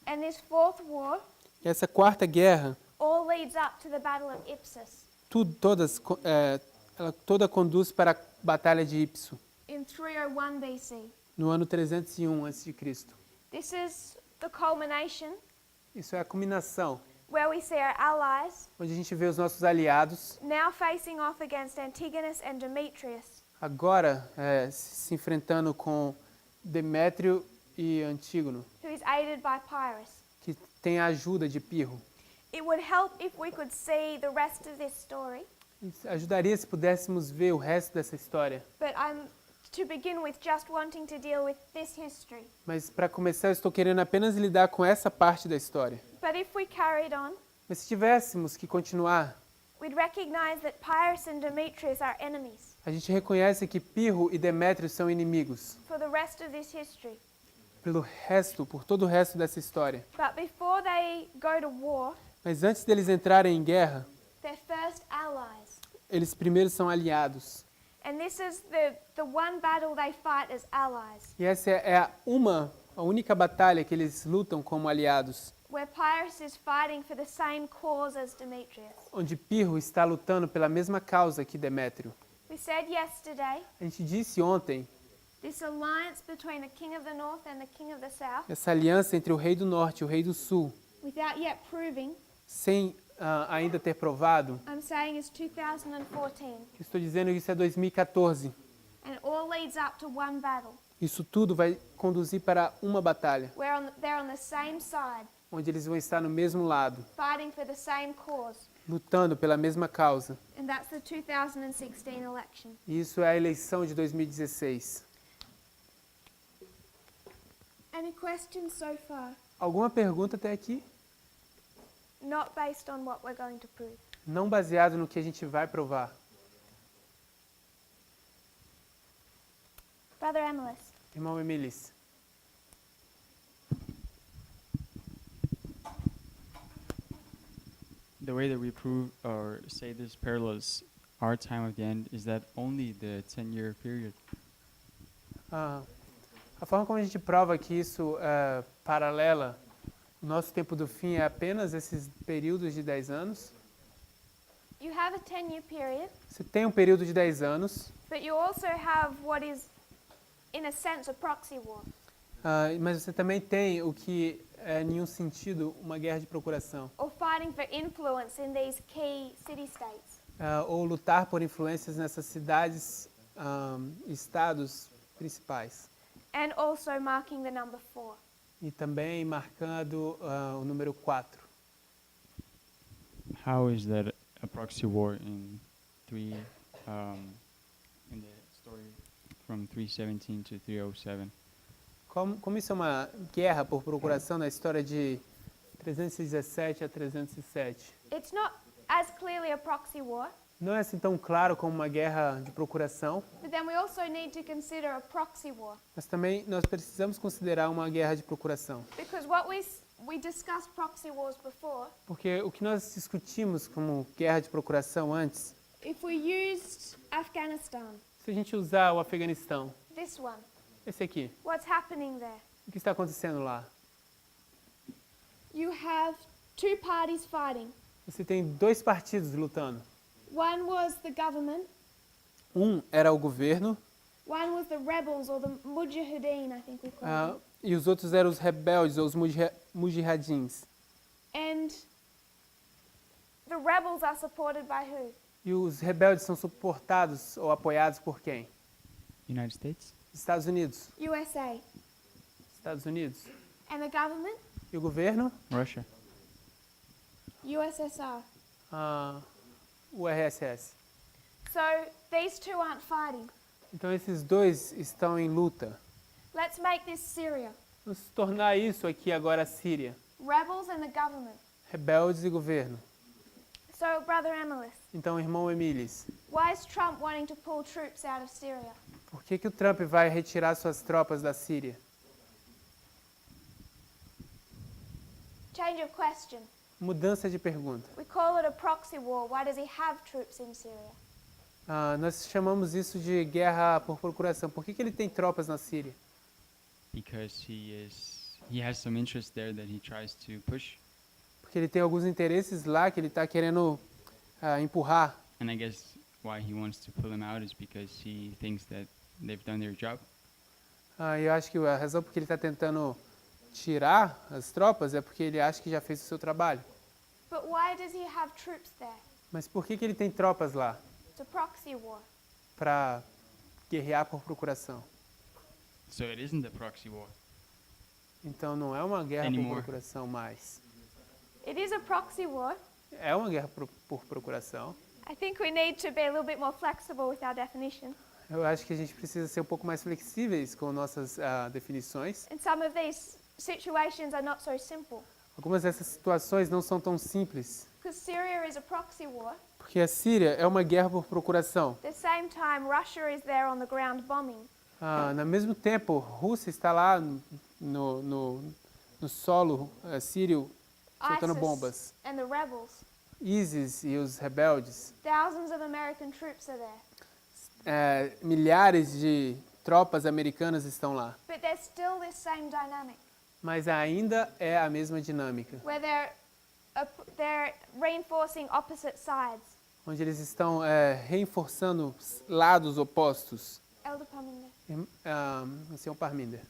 And this fourth war E essa quarta guerra, all leads up to the Battle of Ipsus ela toda conduz para a Batalha de Ipso, in 301 BC. no ano 301 a.C. This is the culmination Isso é a culminação, where we see our allies onde a gente vê os nossos aliados now facing off against Antigonus and Demetrius. agora se enfrentando com Demétrio e Antígono, Who is aided by Pyrrhus. que tem a ajuda de Pirro. It would help if we could see the rest of this story, Isso ajudaria se pudéssemos ver o resto dessa história. but I'm to begin with just wanting to deal with this history. Mas para começar, eu estou querendo apenas lidar com essa parte da história. But if we carried on, Mas se tivéssemos que continuar, we'd recognize that Pyrrhus and Demetrius are enemies a gente reconhece que Pirro e Demétrio são inimigos for the rest of this history. por todo o resto dessa história. But before they go to war, Mas antes deles entrarem em guerra, they're first allies. eles primeiro são aliados. And this is the one battle they fight as allies, E essa é a única batalha que eles lutam como aliados, where Pyrrhus is fighting for the same cause as Demetrius. onde Pirro está lutando pela mesma causa que Demétrio. We said yesterday, A gente disse ontem, this alliance between the king of the north and the king of the south, essa aliança entre o rei do norte e o rei do sul, without yet proving, sem ainda ter provado, I'm saying is 2014. eu estou dizendo que isso é 2014. And it all leads up to one battle, Isso tudo vai conduzir para uma batalha, where they're on the same side, onde eles vão estar no mesmo lado, fighting for the same cause. lutando pela mesma causa. And that's the 2016 election. E isso é a eleição de 2016. Any questions so far? Alguma pergunta até aqui? Not based on what we're going to prove. Não baseado no que a gente vai provar. Brother Emilis. Irmão Emilis. The way that we prove or say this parallels our time of the end is that only the 10-year period. A forma como a gente prova que isso paralela o nosso tempo do fim é apenas esses períodos de 10 anos. You have a 10-year period, Você tem um período de 10 anos, but you also have what is, in a sense, a proxy war. mas você também tem o que é, em um sentido, uma guerra de procuração. Or fighting for influence in these key city-states. Ou lutar por influências nessas cidades, estados principais. And also marking the number 4. E também marcando o número 4. How is that a proxy war in the story from 317 to 307? Como isso é uma guerra por procuração na história de 317 a 307? It's not as clearly a proxy war, Não é assim tão claro como uma guerra de procuração, but then we also need to consider a proxy war. mas também nós precisamos considerar uma guerra de procuração. Because what we discussed proxy wars before. Porque o que nós discutimos como guerra de procuração antes, If we used Afghanistan, se a gente usar o Afeganistão, this one, esse aqui, what's happening there? o que está acontecendo lá? You have two parties fighting. Você tem dois partidos lutando. One was the government, Um era o governo, one was the rebels or the mujahideen, I think we call them. e os outros eram os rebeldes, ou os mujahidins. And the rebels are supported by who? E os rebeldes são suportados ou apoiados por quem? United States? Estados Unidos. USA. Estados Unidos. And the government? E o governo? Russia? USSR. O RSS. So these two aren't fighting. Então esses dois estão em luta. Let's make this Syria. Vamos tornar isso aqui agora a Síria. Rebels and the government. Rebeldes e governo. So, Brother Emilis, Então, irmão Emilis, why is Trump wanting to pull troops out of Syria? por que o Trump vai retirar suas tropas da Síria? Change of question. Mudança de pergunta. We call it a proxy war. Why does he have troops in Syria? Nós chamamos isso de guerra por procuração. Por que ele tem tropas na Síria? Because he has some interest there that he tries to push. Porque ele tem alguns interesses lá que ele está querendo empurrar. And I guess why he wants to pull them out is because he thinks that they've done their job. Eu acho que a razão por que ele está tentando tirar as tropas é porque ele acha que já fez o seu trabalho. But why does he have troops there? Mas por que ele tem tropas lá? It's a proxy war. Para guerrear por procuração. So it isn't a proxy war. Então não é uma guerra Anymore. por procuração mais. It is a proxy war. É uma guerra por procuração. I think we need to be a little bit more flexible with our definition. Eu acho que a gente precisa ser um pouco mais flexíveis com nossas definições. And some of these situations are not so simple. Algumas dessas situações não são tão simples. Because Syria is a proxy war. Porque a Síria é uma guerra por procuração. At the same time, Russia is there on the ground bombing. No mesmo tempo, Rússia está lá no solo sírio soltando ISIS bombas. and the rebels. ISIS e os rebeldes. Thousands of American troops are there. Milhares de tropas americanas estão lá. But there's still this same dynamic Mas ainda é a mesma dinâmica, where they're reinforcing opposite sides. onde eles estão reforçando lados opostos. Elder Parminder. Senhor Parminder.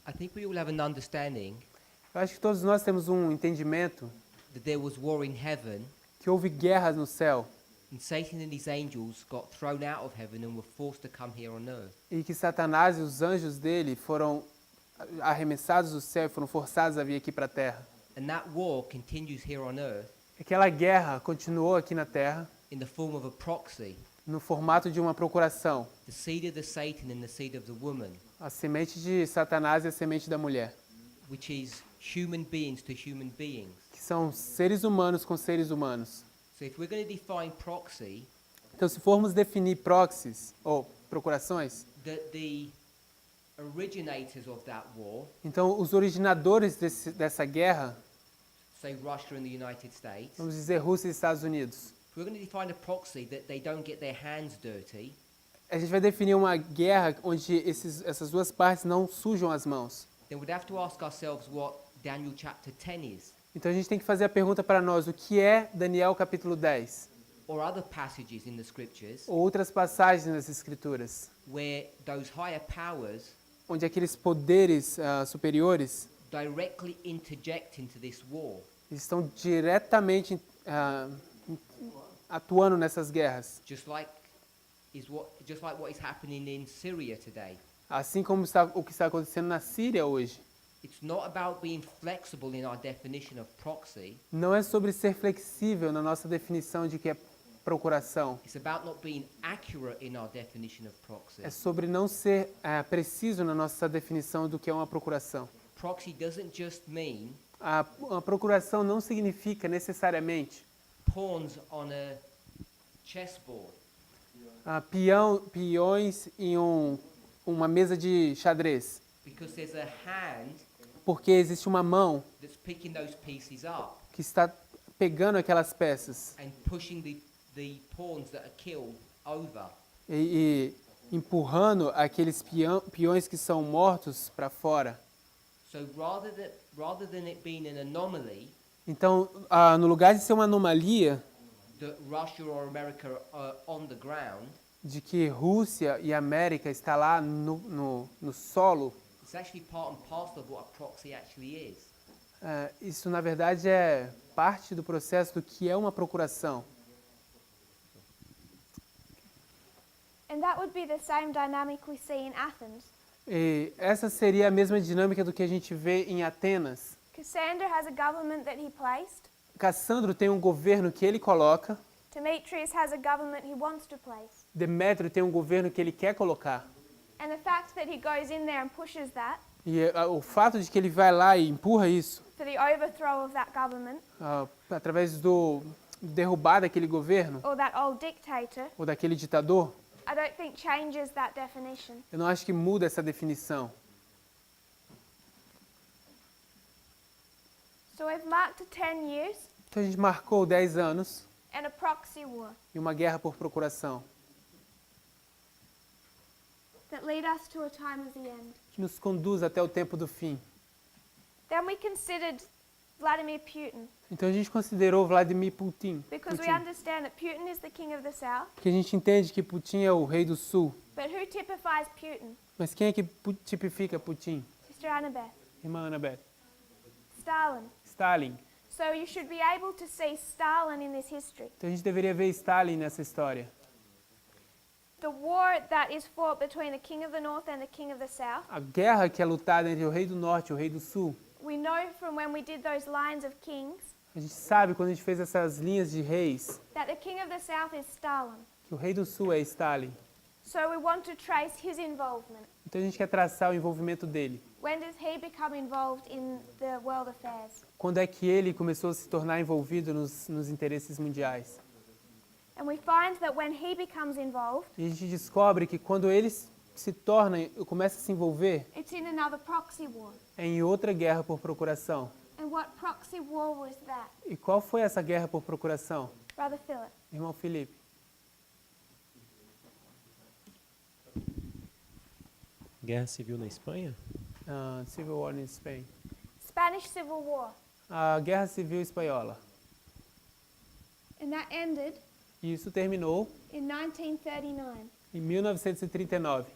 I think we all have an understanding Eu acho que todos nós temos um entendimento that there was war in heaven, que houve guerras no céu and Satan and his angels got thrown out of heaven and were forced to come here on earth. e que Satanás e os anjos dele foram arremessados do céu e foram forçados a vir aqui para a terra. And that war continues here on earth Aquela guerra continuou aqui na terra in the form of a proxy, no formato de uma procuração. the seed of the Satan and the seed of the woman, A semente de Satanás e a semente da mulher, which is human beings to human beings. que são seres humanos com seres humanos. So if we're going to define proxy, Então, se formos definir proxies ou procurações, the originators of that war, então os originadores dessa guerra, say Russia and the United States, vamos dizer Rússia e Estados Unidos, if we're going to define a proxy that they don't get their hands dirty, a gente vai definir uma guerra onde essas duas partes não sujam as mãos. then we'd have to ask ourselves what Daniel chapter 10 is, Então a gente tem que fazer a pergunta para nós, o que é Daniel capítulo 10? or other passages in the scriptures Ou outras passagens nas escrituras, where those higher powers onde aqueles poderes superiores directly interject into this war. estão diretamente atuando nessas guerras. Just like what is happening in Syria today. Assim como o que está acontecendo na Síria hoje. It's not about being flexible in our definition of proxy. Não é sobre ser flexível na nossa definição de que é procuração. It's about not being accurate in our definition of proxy. É sobre não ser preciso na nossa definição do que é uma procuração. Proxy doesn't just mean A procuração não significa necessariamente pawns on a chessboard. peões em uma mesa de xadrez. Because there's a hand Porque existe uma mão that's picking those pieces up que está pegando aquelas peças and pushing the pawns that are killed over. e empurrando aqueles peões que são mortos para fora. So rather than it being an anomaly Então, no lugar de ser uma anomalia that Russia or America are on the ground, de que Rússia e América está lá no solo, it's actually part and parcel of what a proxy actually is. isso na verdade é parte do processo do que é uma procuração. And that would be the same dynamic we see in Athens. E essa seria a mesma dinâmica do que a gente vê em Atenas. Cassander has a government that he placed. Cassandro tem um governo que ele coloca, Demetrius has a government he wants to place. Demétrio tem um governo que ele quer colocar. And the fact that he goes in there and pushes that E o fato de que ele vai lá e empurra isso, for the overthrow of that government através do derrubar daquele governo, or that old dictator, ou daquele ditador, I don't think changes that definition. eu não acho que muda essa definição. So we've marked 10 years Então a gente marcou 10 anos and a proxy war e uma guerra por procuração, that lead us to a time of the end. que nos conduz até o tempo do fim. Then we considered Vladimir Putin Então a gente considerou Vladimir Putin, because we understand that Putin is the king of the south. porque a gente entende que Putin é o rei do sul. But who typifies Putin? Mas quem é que tipifica Putin? Sister Annabeth. Irmã Annabeth. Stalin. Stalin. So you should be able to see Stalin in this history. Então a gente deveria ver Stalin nessa história. The war that is fought between the king of the north and the king of the south. A guerra que é lutada entre o rei do norte e o rei do sul. We know from when we did those lines of kings A gente sabe, quando a gente fez essas linhas de reis, that the king of the south is Stalin. que o rei do sul é Stalin. So we want to trace his involvement. Então a gente quer traçar o envolvimento dele. When does he become involved in the world affairs? Quando é que ele começou a se tornar envolvido nos interesses mundiais? And we find that when he becomes involved, E a gente descobre que quando ele se torna, começa a se envolver, it's in another proxy war. é em outra guerra por procuração. And what proxy war was that? E qual foi essa guerra por procuração? Brother Philip. Irmão Felipe. Guerra Civil na Espanha? Civil War in Spain. Spanish Civil War. A Guerra Civil Espanhola. And that ended E isso terminou in 1939. em 1939.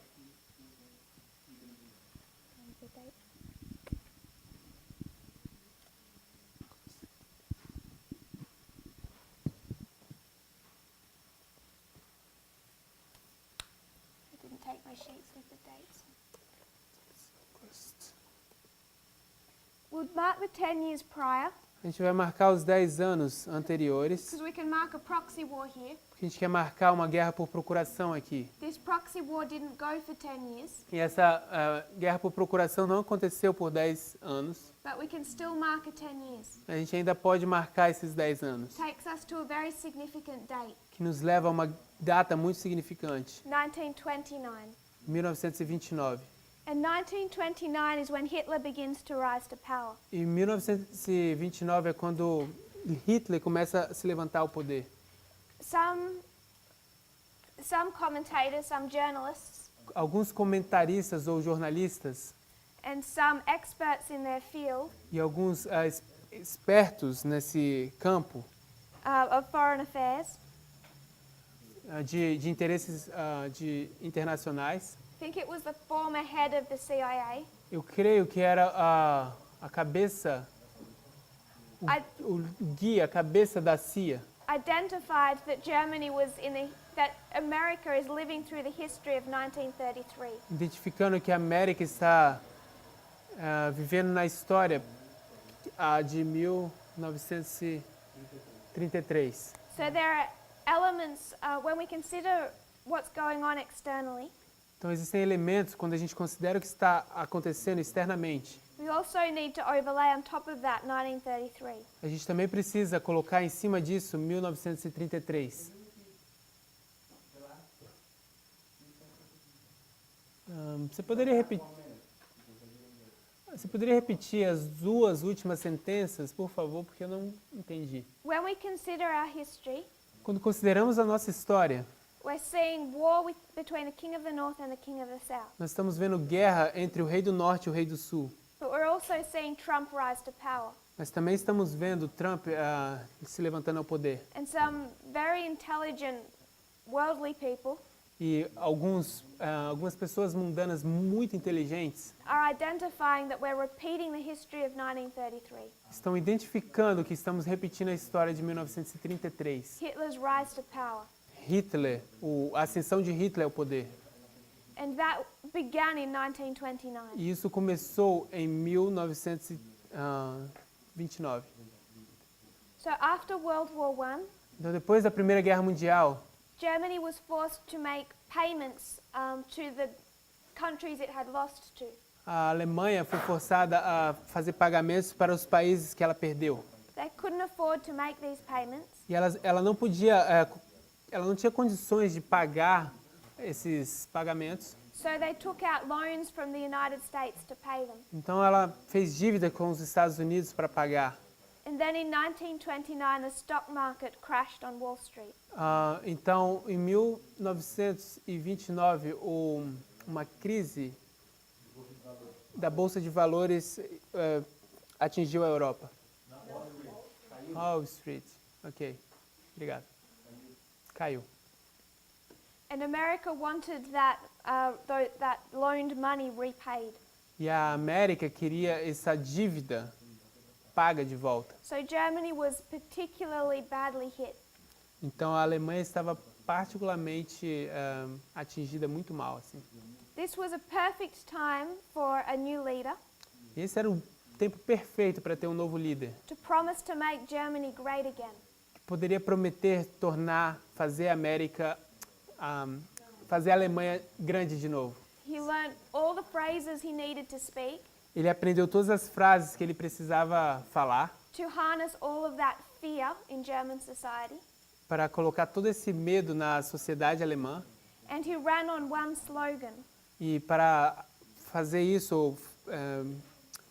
I didn't take my sheets with the dates. We'll mark the 10 years prior, A gente vai marcar os 10 anos anteriores, because we can mark a proxy war here. porque a gente quer marcar uma guerra por procuração aqui. This proxy war didn't go for 10 years, E essa guerra por procuração não aconteceu por 10 anos. but we can still mark a 10 years. A gente ainda pode marcar esses 10 anos, Takes us to a very significant date, que nos leva a uma data muito significante, 1929. 1929. And 1929 is when Hitler begins to rise to power. E 1929 é quando Hitler começa a se levantar ao poder. Some commentators, some journalists, Alguns comentaristas ou jornalistas and some experts in their field e alguns expertos nesse campo of foreign affairs de interesses internacionais, think it was the former head of the CIA. eu creio que era a cabeça, o guia, a cabeça da CIA, Identified that Germany was that America is living through the history of 1933. identificando que a América está vivendo na história de 1933. So there elements, when we consider what's going on externally, Então existem elementos quando a gente considera o que está acontecendo externamente. we also need to overlay on top of that 1933. A gente também precisa colocar em cima disso 1933. Você poderia repetir as duas últimas sentenças, por favor, porque eu não entendi. When we consider our history, Quando consideramos a nossa história, we're seeing war between the king of the north and the king of the south. nós estamos vendo guerra entre o rei do norte e o rei do sul. But we're also seeing Trump rise to power. Mas também estamos vendo Trump se levantando ao poder. And some very intelligent, worldly people E algumas pessoas mundanas muito inteligentes are identifying that we're repeating the history of 1933. estão identificando que estamos repetindo a história de 1933. Hitler's rise to power. Hitler, a ascensão de Hitler ao poder. And that began in 1929. E isso começou em 1929. So after World War I, Então, depois da Primeira Guerra Mundial, Germany was forced to make payments to the countries it had lost to. a Alemanha foi forçada a fazer pagamentos para os países que ela perdeu. They couldn't afford to make these payments, E ela não tinha condições de pagar esses pagamentos. so they took out loans from the United States to pay them. Então ela fez dívida com os Estados Unidos para pagar. And then in 1929, the stock market crashed on Wall Street. Então, em 1929, uma crise da Bolsa de Valores atingiu a Europa. Wall Street. Ok, obrigado. Caiu. And America wanted that loaned money repaid. E a América queria essa dívida paga de volta. So Germany was particularly badly hit. Então a Alemanha estava particularmente atingida muito mal, assim. This was a perfect time for a new leader E esse era o tempo perfeito para ter um novo líder, to promise to make Germany great again. que poderia prometer fazer a Alemanha grande de novo. He learned all the phrases he needed to speak Ele aprendeu todas as frases que ele precisava falar to harness all of that fear in German society. para colocar todo esse medo na sociedade alemã. And he ran on one slogan, E para fazer isso,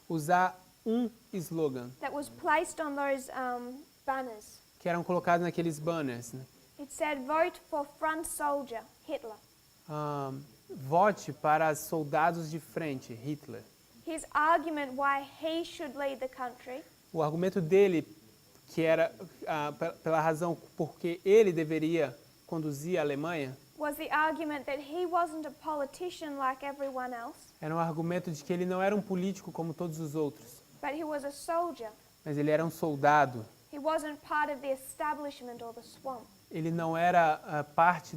usar um slogan that was placed on those banners. que eram colocados naqueles banners, né? It said, "Vote for front soldier, Hitler." Vote para soldados de frente, Hitler. His argument why he should lead the country O argumento dele, que era pela razão porque ele deveria conduzir a Alemanha, was the argument that he wasn't a politician like everyone else, era um argumento de que ele não era um político como todos os outros, but he was a soldier. mas ele era um soldado. He wasn't part of the establishment or the swamp. Ele não era parte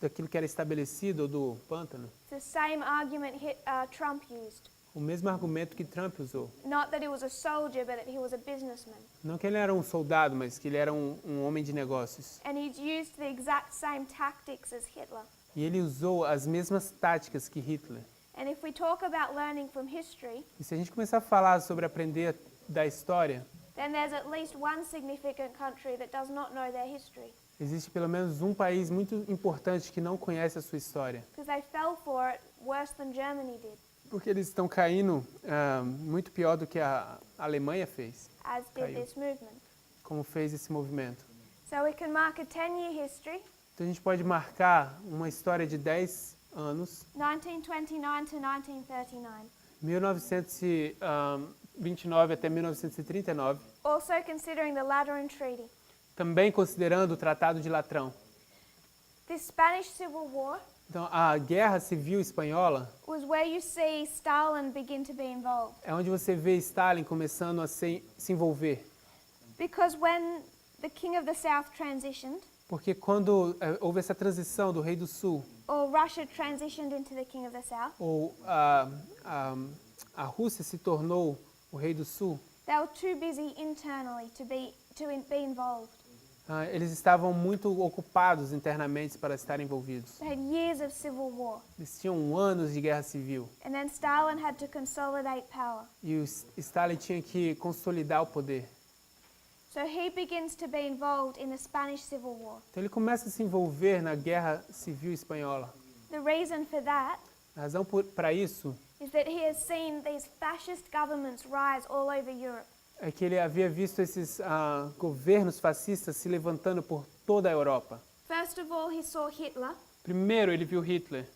daquilo que era estabelecido ou do pântano. It's the same argument Trump used. O mesmo argumento que Trump usou. Not that he was a soldier, but that he was a businessman. Não que ele era um soldado, mas que ele era um homem de negócios. And he used the exact same tactics as Hitler. E ele usou as mesmas táticas que Hitler. And if we talk about learning from history, E se a gente começar a falar sobre aprender da história, then there's at least one significant country that does not know their history, existe pelo menos um país muito importante que não conhece a sua história. because they fell for it worse than Germany did, Porque eles estão caindo muito pior do que a Alemanha fez, as did Caiu. this movement. como fez esse movimento. So we can mark a 10-year history, Então a gente pode marcar uma história de 10 anos, 1929 to 1939. 1929 até 1939, Also considering the Lateran Treaty. também considerando o Tratado de Latrão. This Spanish Civil War Então, a Guerra Civil Espanhola was where you see Stalin begin to be involved. é onde você vê Stalin começando a se envolver. Because when the King of the South transitioned, Porque quando houve essa transição do Rei do Sul, or Russia transitioned into the King of the South, ou a Rússia se tornou o Rei do Sul, they were too busy internally to be involved. Eles estavam muito ocupados internamente para estarem envolvidos. They had years of civil war. Eles tinham anos de guerra civil. And then Stalin had to consolidate power. E o Stalin tinha que consolidar o poder. So he begins to be involved in the Spanish Civil War. Então ele começa a se envolver na guerra civil espanhola. The reason for that A razão para isso is that he has seen these fascist governments rise all over Europe. é que ele havia visto esses governos fascistas se levantando por toda a Europa. First of all, he saw Hitler, Primeiro ele viu Hitler,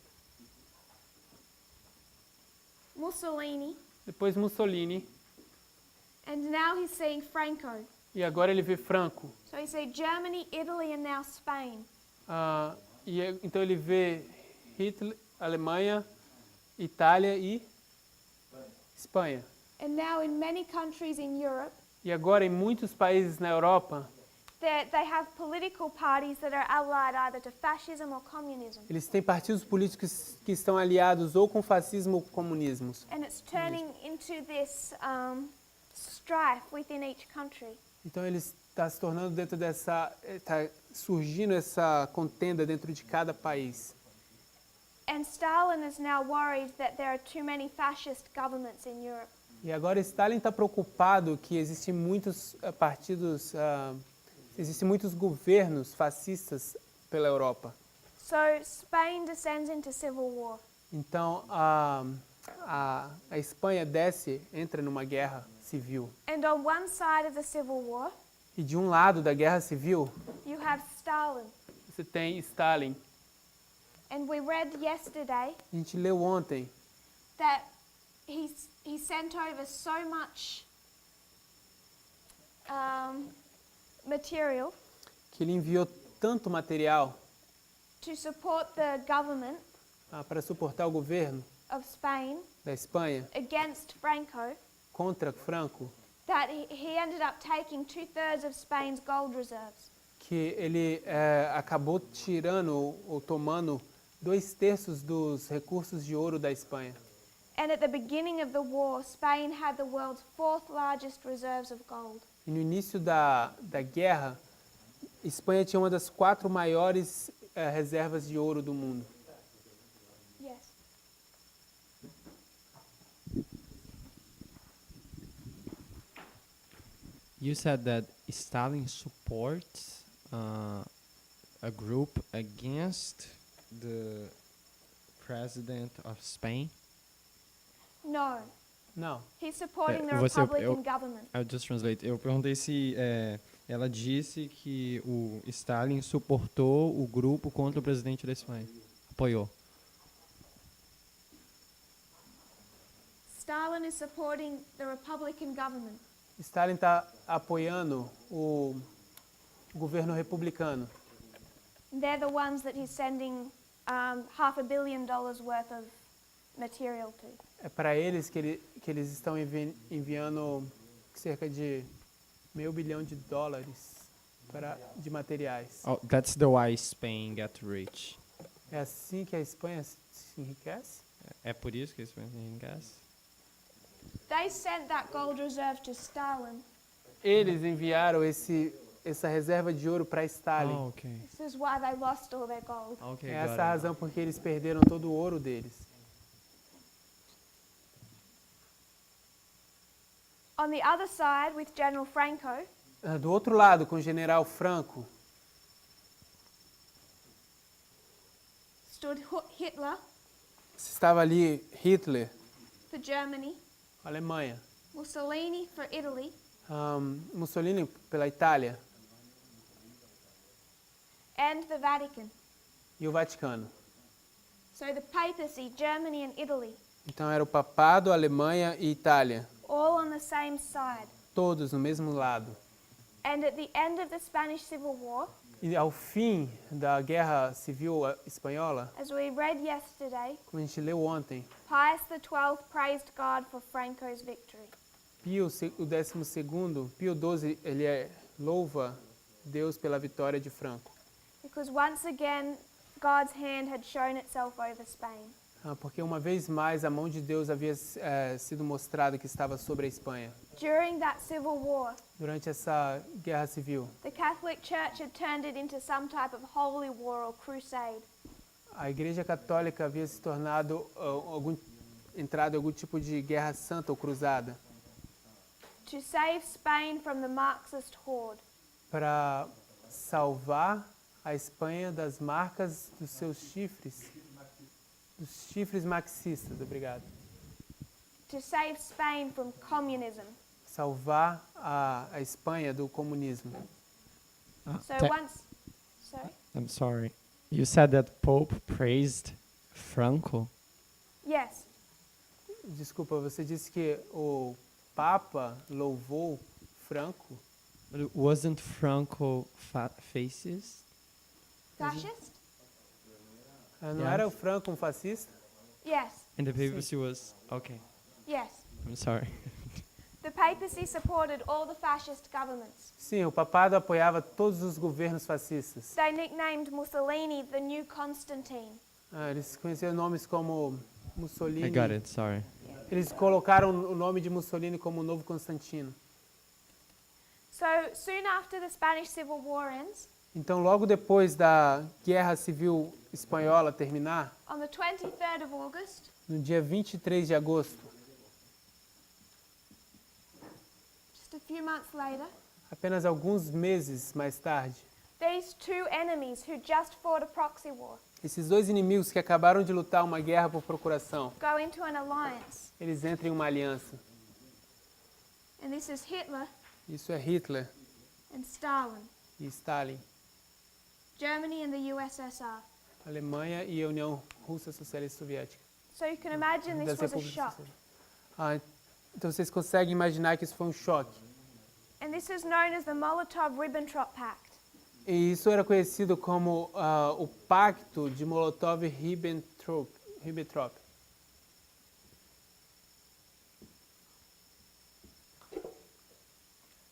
Mussolini, depois Mussolini and now he's seeing Franco. e agora ele vê Franco. So he sees Germany, Italy, and now Spain. Então ele vê Hitler, Alemanha, Itália e Espanha. And now in many countries in Europe, E agora em muitos países na Europa, they have political parties that are allied either to fascism or communism. eles têm partidos políticos que estão aliados ou com fascismo ou com comunismo. And it's turning into this strife within each country. Então ele está se tornando dentro dessa, está surgindo essa contenda dentro de cada país. And Stalin is now worried that there are too many fascist governments in Europe. E agora Stalin está preocupado que existem muitos partidos, existem muitos governos fascistas pela Europa. So Spain descends into civil war. Então a Espanha entra numa guerra civil. And on one side of the civil war, E de um lado da guerra civil, you have Stalin. você tem Stalin. And we read yesterday A gente leu ontem that he sent over so much material que ele enviou tanto material to support the government para suportar o governo of Spain da Espanha against Franco contra Franco, that he ended up taking 2/3 of Spain's gold reserves. que ele acabou tirando ou tomando 2/3 dos recursos de ouro da Espanha. And at the beginning of the war, Spain had the world's 4th largest reserves of gold. E no início da guerra, Espanha tinha uma das 4 maiores reservas de ouro do mundo. Yes. You said that Stalin supports a group against the president of Spain. No, Não. he's supporting the você- Republican government. I'll just translate. Eu perguntei se ela disse que o Stalin suportou o grupo contra o presidente da Espanha. Apoiou. Stalin is supporting the Republican government. Stalin está apoiando o governo republicano. They're the ones that he's sending $500 million worth of material to. É para eles que eles estão enviando cerca de $500 milhões de materiais. Oh, that's the why Spain get rich. É assim que a Espanha se enriquece? É por isso que a Espanha se enriquece? They sent that gold reserve to Stalin. Eles enviaram essa reserva de ouro para Stalin. Oh, okay. This is why they lost all their gold. Okay, É got essa a it. razão porque eles perderam todo o ouro deles. On the other side, with General Franco, Do outro lado, com o general Franco, stood Hitler estava ali Hitler, for Germany, Alemanha, Mussolini for Italy, Mussolini pela Itália and the Vatican. e o Vaticano. So the papacy, Germany and Italy, Então era o papado, Alemanha e Itália, all on the same side. todos no mesmo lado. And at the end of the Spanish Civil War, E ao fim da Guerra Civil Espanhola, as we read yesterday, como a gente leu ontem, Pius XII praised God for Franco's victory. Pio o 12º, Pio XII, ele louva Deus pela vitória de Franco. Because once again, God's hand had shown itself over Spain. porque uma vez mais a mão de Deus havia sido mostrada que estava sobre a Espanha. During that civil war, Durante essa guerra civil, the Catholic Church had turned it into some type of holy war or crusade. a Igreja Católica havia se tornado entrado em algum tipo de guerra santa ou cruzada To save Spain from the Marxist horde. para salvar a Espanha das marcas dos seus chifres, dos chifres marxistas. Obrigado. To save Spain from communism. Salvar a Espanha do comunismo. So once, sorry? I'm sorry. You said that Pope praised Franco. Yes. Desculpa, você disse que o Papa louvou Franco? But wasn't Franco fascist? Fascist? Não Yes. era o Franco um fascista? Yes. And the papacy was okay. Yes. I'm sorry. The papacy supported all the fascist governments. Sim, o papado apoiava todos os governos fascistas. They nicknamed Mussolini the new Constantine. Eles conheciam nomes como Mussolini. I got it. Sorry. Eles colocaram o nome de Mussolini como o novo Constantino. So soon after the Spanish Civil War ends, Então, logo depois da Guerra Civil Espanhola terminar, on the 23rd of August, no dia 23 de agosto, just a few months later, apenas alguns meses mais tarde, these two enemies who just fought a proxy war esses dois inimigos que acabaram de lutar uma guerra por procuração, go into an alliance. eles entram em uma aliança. And this is Hitler Isso é Hitler and Stalin, e Stalin, Germany and the USSR. Alemanha e a União Russa Socialista Soviética. So you can imagine this Das was a repúblicas shock. socialistas. Então vocês conseguem imaginar que isso foi um choque. And this is known as the Molotov-Ribbentrop Pact. E isso era conhecido como o Pacto de Molotov-Ribbentrop.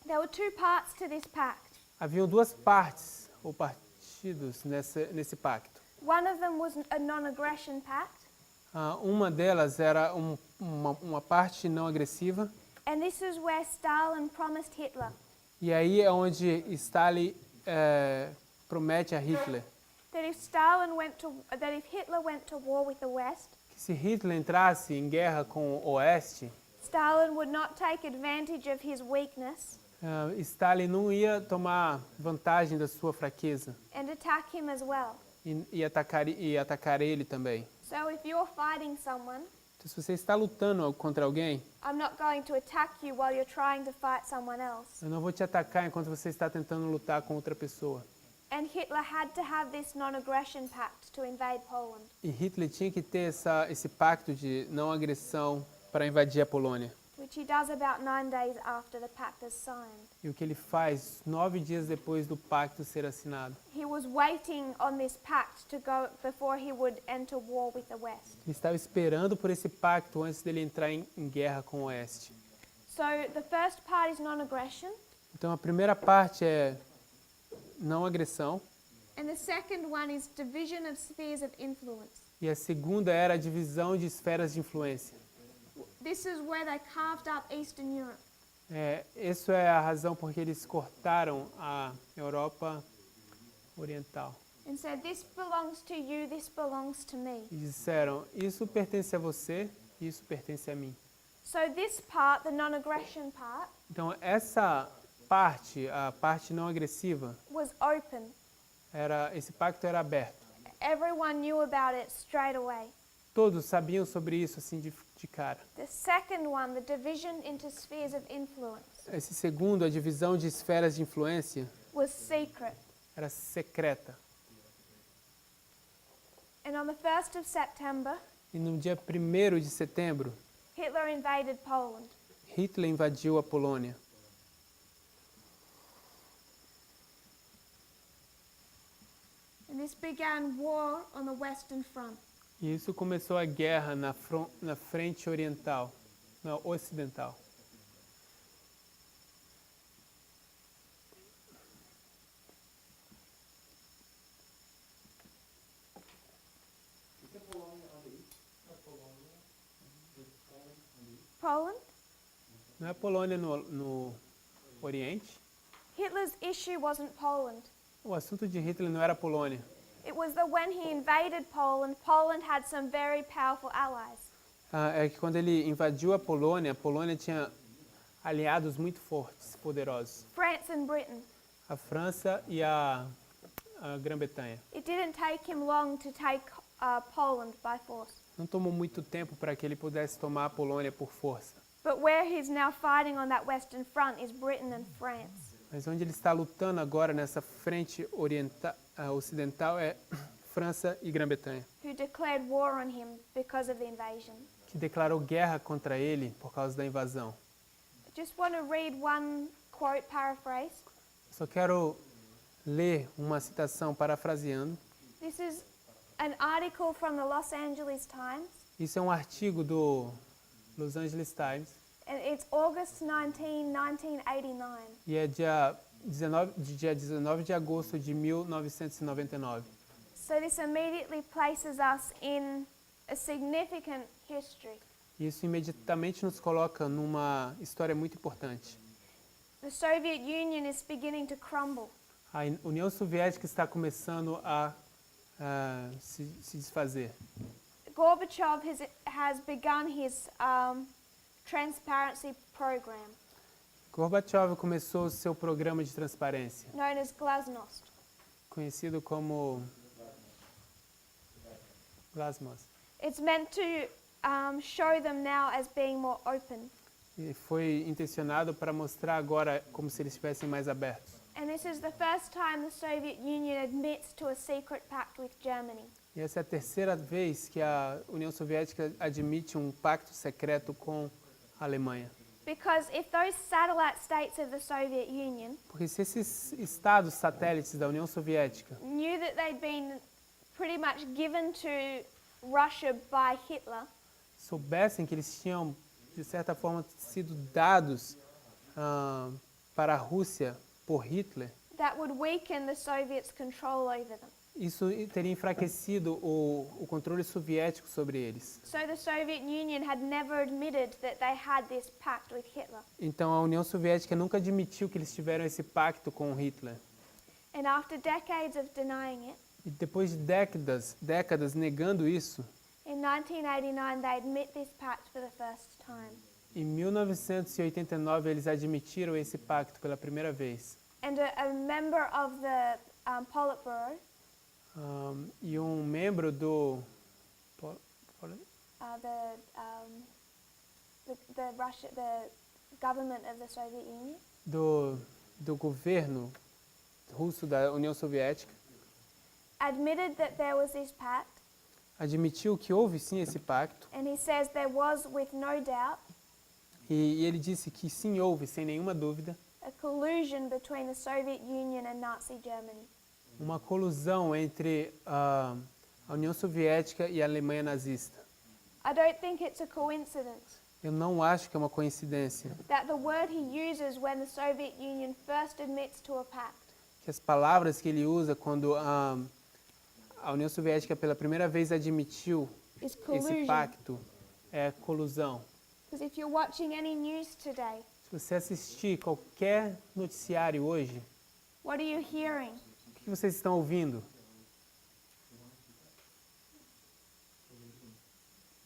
There were two parts to this pact. Haviam duas partes ou partidos nesse pacto. One of them was a non-aggression pact, Uma delas era uma parte não agressiva. and this is where Stalin promised Hitler E aí é onde Stalin promete a Hitler that if Hitler went to war with the West, que se Hitler entrasse em guerra com o Oeste, Stalin would not take advantage of his weakness Stalin não ia tomar vantagem da sua fraqueza and attack him as well. e atacar ele também. So if you're fighting someone, Então, se você está lutando contra alguém, I'm not going to attack you while you're trying to fight someone else. eu não vou te atacar enquanto você está tentando lutar com outra pessoa. And Hitler had to have this non-aggression pact to invade Poland. E Hitler tinha que ter esse pacto de não agressão para invadir a Polônia. Which he does about 9 days after the pact is signed. E o que ele faz 9 dias depois do pacto ser assinado? He was waiting on this pact to go before he would enter war with the West. Ele estava esperando por esse pacto antes dele entrar em guerra com o Oeste. So the first part is non-aggression, Então a primeira parte é não agressão and the second one is division of spheres of influence. e a segunda era a divisão de esferas de influência. This is where they carved up Eastern Europe. Isso é a razão porque eles cortaram a Europa Oriental. And said, this belongs to you, this belongs to me. E disseram, isso pertence a você, isso pertence a mim. So this part, the non-aggression part, Então essa parte, a parte não agressiva, was open. esse pacto era aberto. Everyone knew about it straight away. Todos sabiam sobre isso assim de cara. The second one, the division into spheres of influence, Esse segundo, a divisão de esferas de influência, was secret. era secreta. And on the 1st of September, E no dia 1º de setembro, Hitler invaded Poland. Hitler invadiu a Polônia. And this began war on the Western Front. E isso começou a guerra na frente oriental, na ocidental. Poland? Não é a Polônia no Oriente? Hitler's issue wasn't Poland. O assunto de Hitler não era a Polônia. It was that when he invaded Poland, Poland had some very powerful allies. É que quando ele invadiu a Polônia tinha aliados muito fortes, poderosos. France and Britain. A França e a Grã-Bretanha. It didn't take him long to take Poland by force. Não tomou muito tempo para que ele pudesse tomar a Polônia por força. But where he's now fighting on that Western Front is Britain and France. Mas onde ele está lutando agora nessa frente ocidental é França e Grã-Bretanha, Who declared war on him because of the invasion. que declarou guerra contra ele por causa da invasão. I just want to read one quote, paraphrase. Só quero ler uma citação parafraseando. This is an article from the Los Angeles Times, Isso é um artigo do Los Angeles Times and it's August 19, 1989. e é dia 19 de agosto de 1999. So this immediately places us in a significant history. Isso imediatamente nos coloca numa história muito importante. The Soviet Union is beginning to crumble. A União Soviética está começando a se desfazer. Gorbachev has begun his transparency program, Gorbachev começou o seu programa de transparência, known as Glasnost. conhecido como Glasnost. It's meant to show them now as being more open. E foi intencionado para mostrar agora como se eles estivessem mais abertos. And this is the first time the Soviet Union admits to a secret pact with Germany. E essa é a terceira vez que a União Soviética admite um pacto secreto com a Alemanha. Because if those satellite states of the Soviet Union Porque se esses estados satélites da União Soviética knew that they'd been pretty much given to Russia by Hitler, soubessem que eles tinham, de certa forma, sido dados para a Rússia por Hitler, that would weaken the Soviets' control over them. isso teria enfraquecido o controle soviético sobre eles. So the Soviet Union had never admitted that they had this pact with Hitler. Então a União Soviética nunca admitiu que eles tiveram esse pacto com Hitler. And after decades of denying it, E depois de décadas negando isso, in 1989 they admit this pact for the first time. em 1989 eles admitiram esse pacto pela primeira vez. And a member of the Politburo, E um membro do the government of the Soviet Union, do governo russo da União Soviética admitted that there was this pact, admitiu que houve sim esse pacto and he says there was, with no doubt, e ele disse que sim houve, sem nenhuma dúvida, a collusion between the Soviet Union and Nazi Germany. uma colusão entre a União Soviética e a Alemanha nazista. I don't think it's a coincidence Eu não acho que é uma coincidência that the word he uses when the Soviet Union first admits to a pact que as palavras que ele usa quando a União Soviética pela primeira vez admitiu is esse collusion. pacto é colusão. Because if you're watching any news today, Se você assistir qualquer noticiário hoje, what are you hearing? o que vocês estão ouvindo?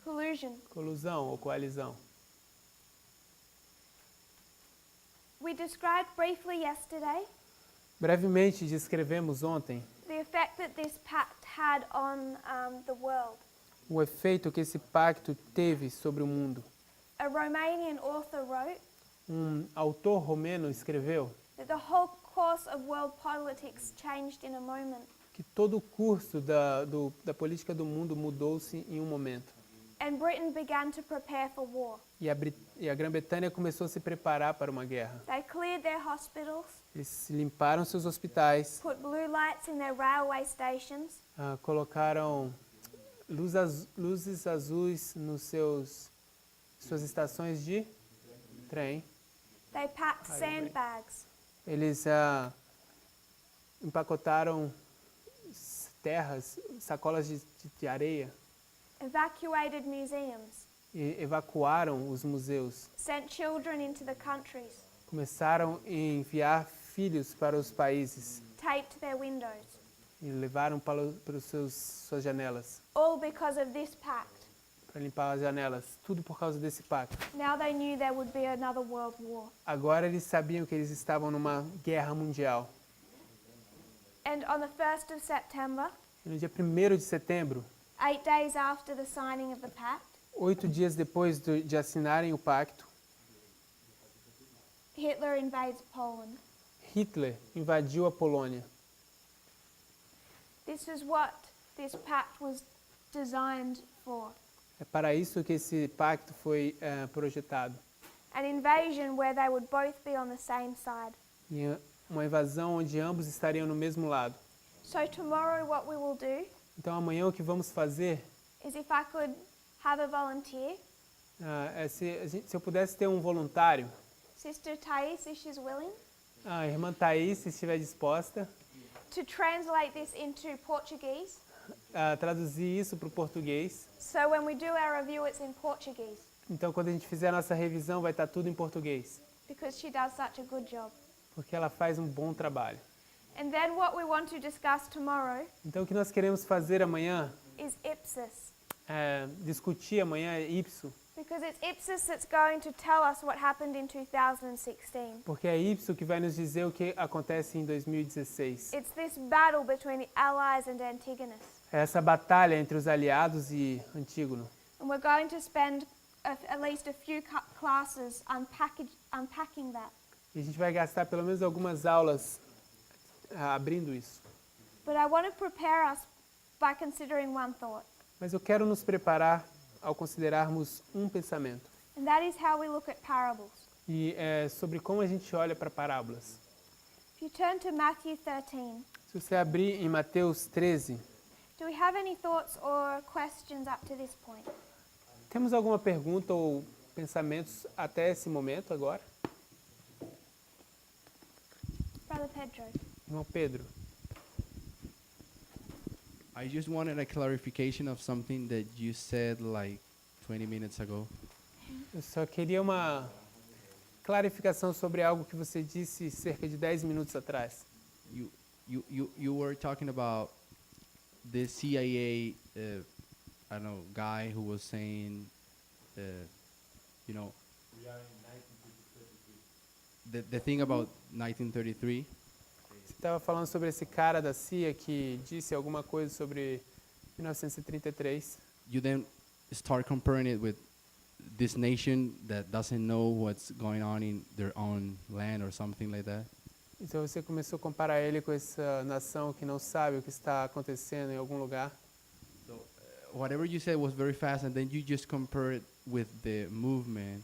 Collusion. Colusão ou coalizão. We described briefly yesterday Brevemente descrevemos ontem the effect that this pact had on the world. o efeito que esse pacto teve sobre o mundo. A Romanian author wrote Um autor romeno escreveu that the whole course of world politics changed in a moment. que todo o curso da política do mundo mudou-se em um momento. And Britain began to prepare for war. E a Grã-Bretanha começou a se preparar para uma guerra. They cleared their hospitals, Eles limparam seus hospitais, put blue lights in their railway stations, colocaram luzes azuis nos suas estações de trem. they packed sandbags, Eles empacotaram terras, sacolas de areia, evacuated museums, e evacuaram os museus. sent children into the countries, Começaram a enviar filhos para os países taped their windows, e levaram para suas janelas, all because of this pact. para limpar as janelas. Tudo por causa desse pacto. Now they knew there would be another world war. Agora eles sabiam que eles estavam numa guerra mundial. And on the 1st of September, E no dia 1º de setembro, 8 days after the signing of the pact, 8 dias depois de assinarem o pacto, Hitler invades Poland. Hitler invadiu a Polônia. This is what this pact was designed for. É para isso que esse pacto foi projetado. An invasion where they would both be on the same side. E uma invasão onde ambos estariam no mesmo lado. So tomorrow what we will do Então amanhã o que vamos fazer is, if I could have a volunteer, é se eu pudesse ter um voluntário, Sister Thais, if she's willing, a irmã Thaís, se estiver disposta, to translate this into Portuguese. a traduzir isso para o português. So when we do our review, it's in Portuguese, Então quando a gente fizer a nossa revisão vai estar tudo em português, because she does such a good job. porque ela faz um bom trabalho. And then what we want to discuss tomorrow Então o que nós queremos fazer amanhã is ipsis, discutir amanhã é ipso, because it's ipsis that's going to tell us what happened in 2016. porque é ipso que vai nos dizer o que acontece em 2016. It's this battle between the Allies and Antigonus. É essa batalha entre os aliados e Antígono. And we're going to spend at least a few classes unpacking that. E a gente vai gastar pelo menos algumas aulas abrindo isso. But I want to prepare us by considering one thought. Mas eu quero nos preparar ao considerarmos um pensamento. And that is how we look at parables. E é sobre como a gente olha para parábolas. If you turn to Matthew 13, Se você abrir em Mateus 13, do we have any thoughts or questions up to this point? temos alguma pergunta ou pensamentos até esse momento agora? Brother Pedro. Irmão Pedro. I just wanted a clarification of something that you said like 20 minutes ago. Eu só queria uma clarificação sobre algo que você disse cerca de 10 minutos atrás. You were talking about the CIA, I don't know, guy who was saying, you know, the thing about 1933. Você estava falando sobre esse cara da CIA que disse alguma coisa sobre 1933. You then start comparing it with this nation that doesn't know what's going on in their own land or something like that. Então você começou a comparar ele com essa nação que não sabe o que está acontecendo em algum lugar. So whatever you said was very fast, and then you just compare it with the movement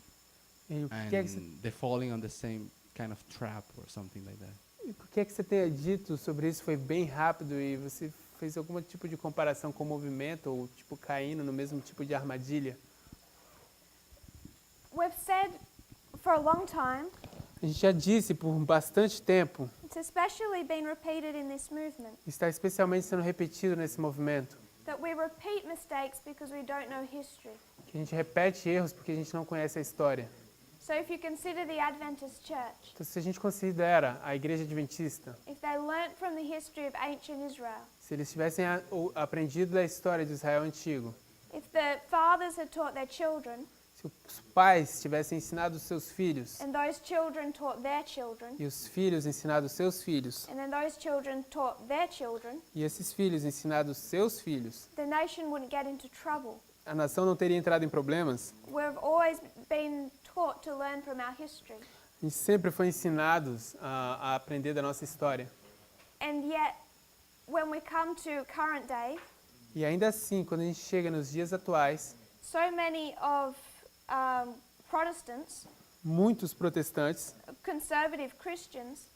E o and que é que você, the falling on the same kind of trap or something like that. o que é que você tenha dito sobre isso foi bem rápido e você fez algum tipo de comparação com o movimento ou tipo caindo no mesmo tipo de armadilha? We've said for a long time, A gente já disse por bastante tempo, it's especially been repeated in this movement, está especialmente sendo repetido nesse movimento, that we repeat mistakes because we don't know history. que a gente repete erros porque a gente não conhece a história. So if you consider the Adventist Church, Então, se a gente considera a Igreja Adventista, if they learnt from the history of ancient Israel, se eles tivessem aprendido da história de Israel antigo, if the fathers had taught their children, se os pais tivessem ensinado os seus filhos, and those children taught their children, e os filhos ensinado os seus filhos, and then those children taught their children, e esses filhos ensinados os seus filhos, the nation wouldn't get into trouble. a nação não teria entrado em problemas. We've always been taught to learn from our history. A gente sempre foi ensinados a aprender da nossa história. And yet, when we come to current day, E ainda assim, quando a gente chega nos dias atuais, so many of Protestants, muitos protestantes, conservative Christians,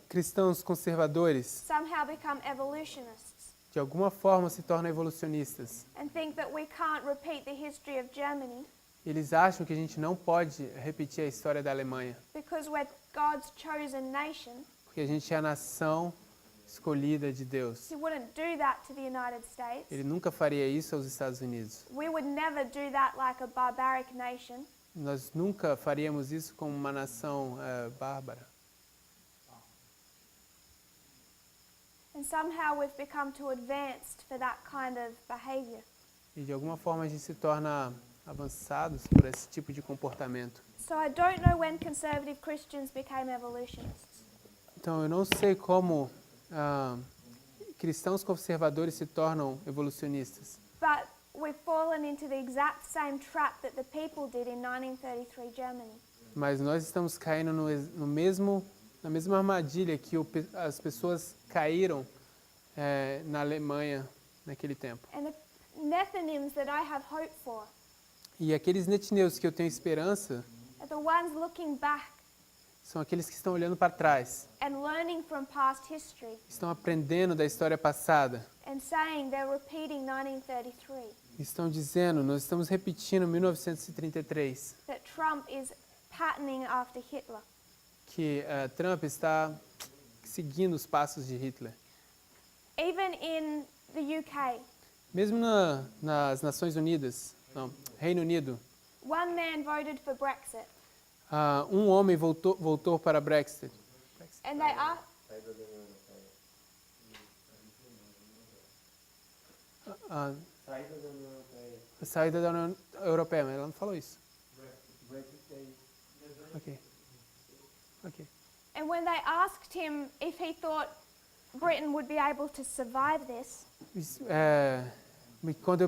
cristãos conservadores, somehow become evolutionists de alguma forma se tornam evolucionistas. and think that we can't repeat the history of Germany Eles acham que a gente não pode repetir a história da Alemanha, because we're God's chosen nation porque a gente é a nação escolhida de Deus. He wouldn't do that to the United States. Ele nunca faria isso aos Estados Unidos. We would never do that like a barbaric nation. Nós nunca faríamos isso como uma nação bárbara. And somehow we've become too advanced for that kind of behavior. E de alguma forma a gente se torna avançados por esse tipo de comportamento. So I don't know when conservative Christians became evolutionists. Então eu não sei como cristãos conservadores se tornam evolucionistas. But we've fallen into the exact same trap that the people did in 1933 Germany. Mas nós estamos caindo na mesma armadilha que as pessoas caíram na Alemanha naquele tempo. And the Nethinims that I have hope for E aqueles netineus que eu tenho esperança are the ones looking back são aqueles que estão olhando para trás, and learning from past history estão aprendendo da história passada, and saying they're repeating 1933, estão dizendo, nós estamos repetindo 1933, that Trump is patterning after Hitler. que Trump está seguindo os passos de Hitler. Even in the UK, Mesmo nas Nações Unidas, não, Reino Unido, one man voted for Brexit, um homem voltou para Brexit. and they are A saída da União Europeia, mas ela não falou isso. Ok. and when they asked him if he thought Britain would be able to survive this, Quando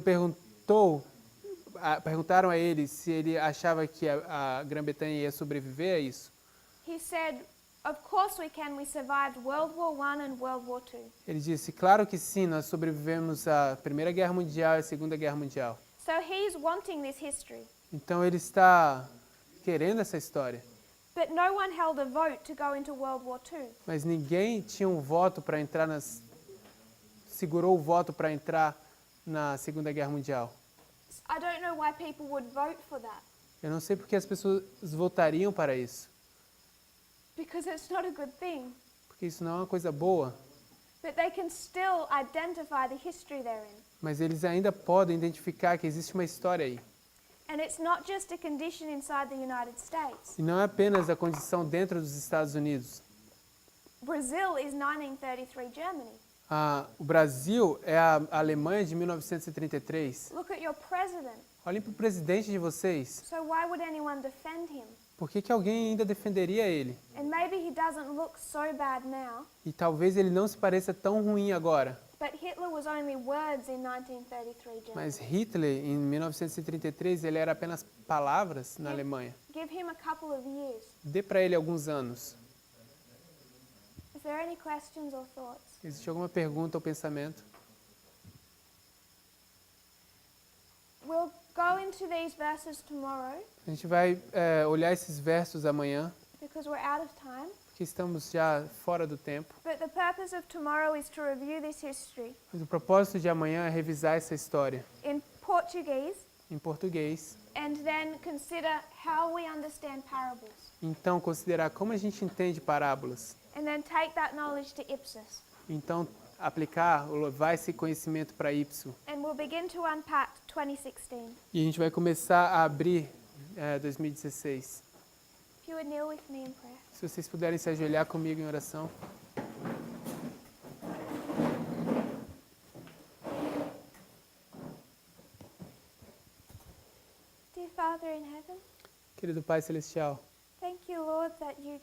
perguntaram a ele se ele achava que a Grã-Bretanha ia sobreviver a isso, he said, "Of course we can. We survived World War I and World War II." ele disse, claro que sim, nós sobrevivemos à Primeira Guerra Mundial e à Segunda Guerra Mundial. So he's wanting this history. Então ele está querendo essa história. But no one held a vote to go into World War II. Mas ninguém tinha um voto para entrar segurou o voto para entrar na Segunda Guerra Mundial. I don't know why people would vote for that, Eu não sei porque as pessoas votariam para isso, because it's not a good thing. porque isso não é uma coisa boa, But they can still identify the history they're in. mas eles ainda podem identificar que existe uma história aí. And it's not just a condition inside the United States. E não é apenas a condição dentro dos Estados Unidos. Brazil is 1933 Germany. O Brasil é a Alemanha de 1933. Look at your president. Olhem para o presidente de vocês. So why would anyone defend him? Por que alguém ainda defenderia ele? And maybe he doesn't look so bad now, E talvez ele não se pareça tão ruim agora. but Hitler was only words in 1933 Germany. Mas Hitler, em 1933, ele era apenas palavras na Alemanha. Give him a couple of years. Dê para ele alguns anos. Is there any questions or thoughts? Existe alguma pergunta ou pensamento? We'll go into these verses tomorrow A gente vai olhar esses versos amanhã, because we're out of time. porque estamos já fora do tempo. But the purpose of tomorrow is to review this history Mas o propósito de amanhã é revisar essa história in Portuguese em português. and then consider how we understand parables. Então, considerar como a gente entende parábolas. And then take that knowledge to Ipsos. Então, aplicar, ou levar esse conhecimento para Ipso. And we'll begin to unpack 2016. E a gente vai começar a abrir 2016. If you would kneel with me in prayer. Se vocês puderem se ajoelhar comigo em oração. Dear Father in heaven, Querido Pai Celestial, thank you, Lord, that you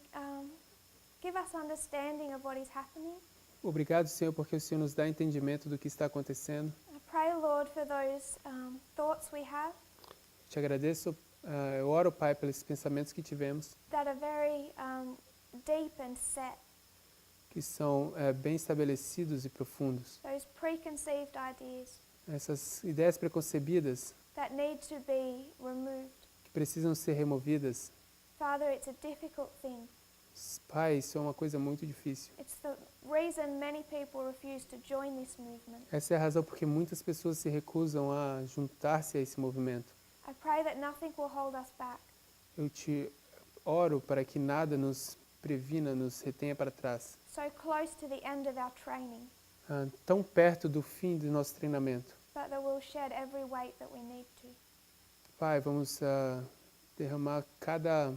give us understanding of what is happening. obrigado, Senhor, porque o Senhor nos dá entendimento do que está acontecendo. I pray, Lord, for those thoughts we have Te agradeço, eu oro, Pai, pelos pensamentos que tivemos, that are very deep and set, que são bem estabelecidos e profundos. those preconceived ideas Essas ideias preconcebidas that need to be removed. que precisam ser removidas. Father, it's a difficult thing. Pai, isso é uma coisa muito difícil. It's the reason many people refuse to join this movement. Essa é a razão porque muitas pessoas se recusam a juntar-se a esse movimento. I pray that nothing will hold us back. Eu te oro para que nada nos previna, nos retenha para trás. so close to the end of our training, tão perto do fim do nosso treinamento. but that we'll shed every weight that we need to. Pai, vamos derramar cada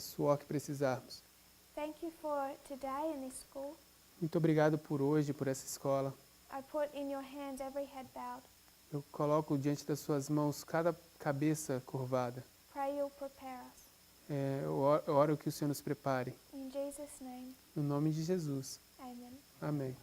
suor que precisarmos. Thank you for today in this school. Muito obrigado por hoje, por essa escola. I put in your hands every head bowed. Eu coloco diante das suas mãos cada cabeça curvada. Pray you'll prepare us. Eu oro que o Senhor nos prepare. In Jesus' name, No nome de Jesus. amen. Amém.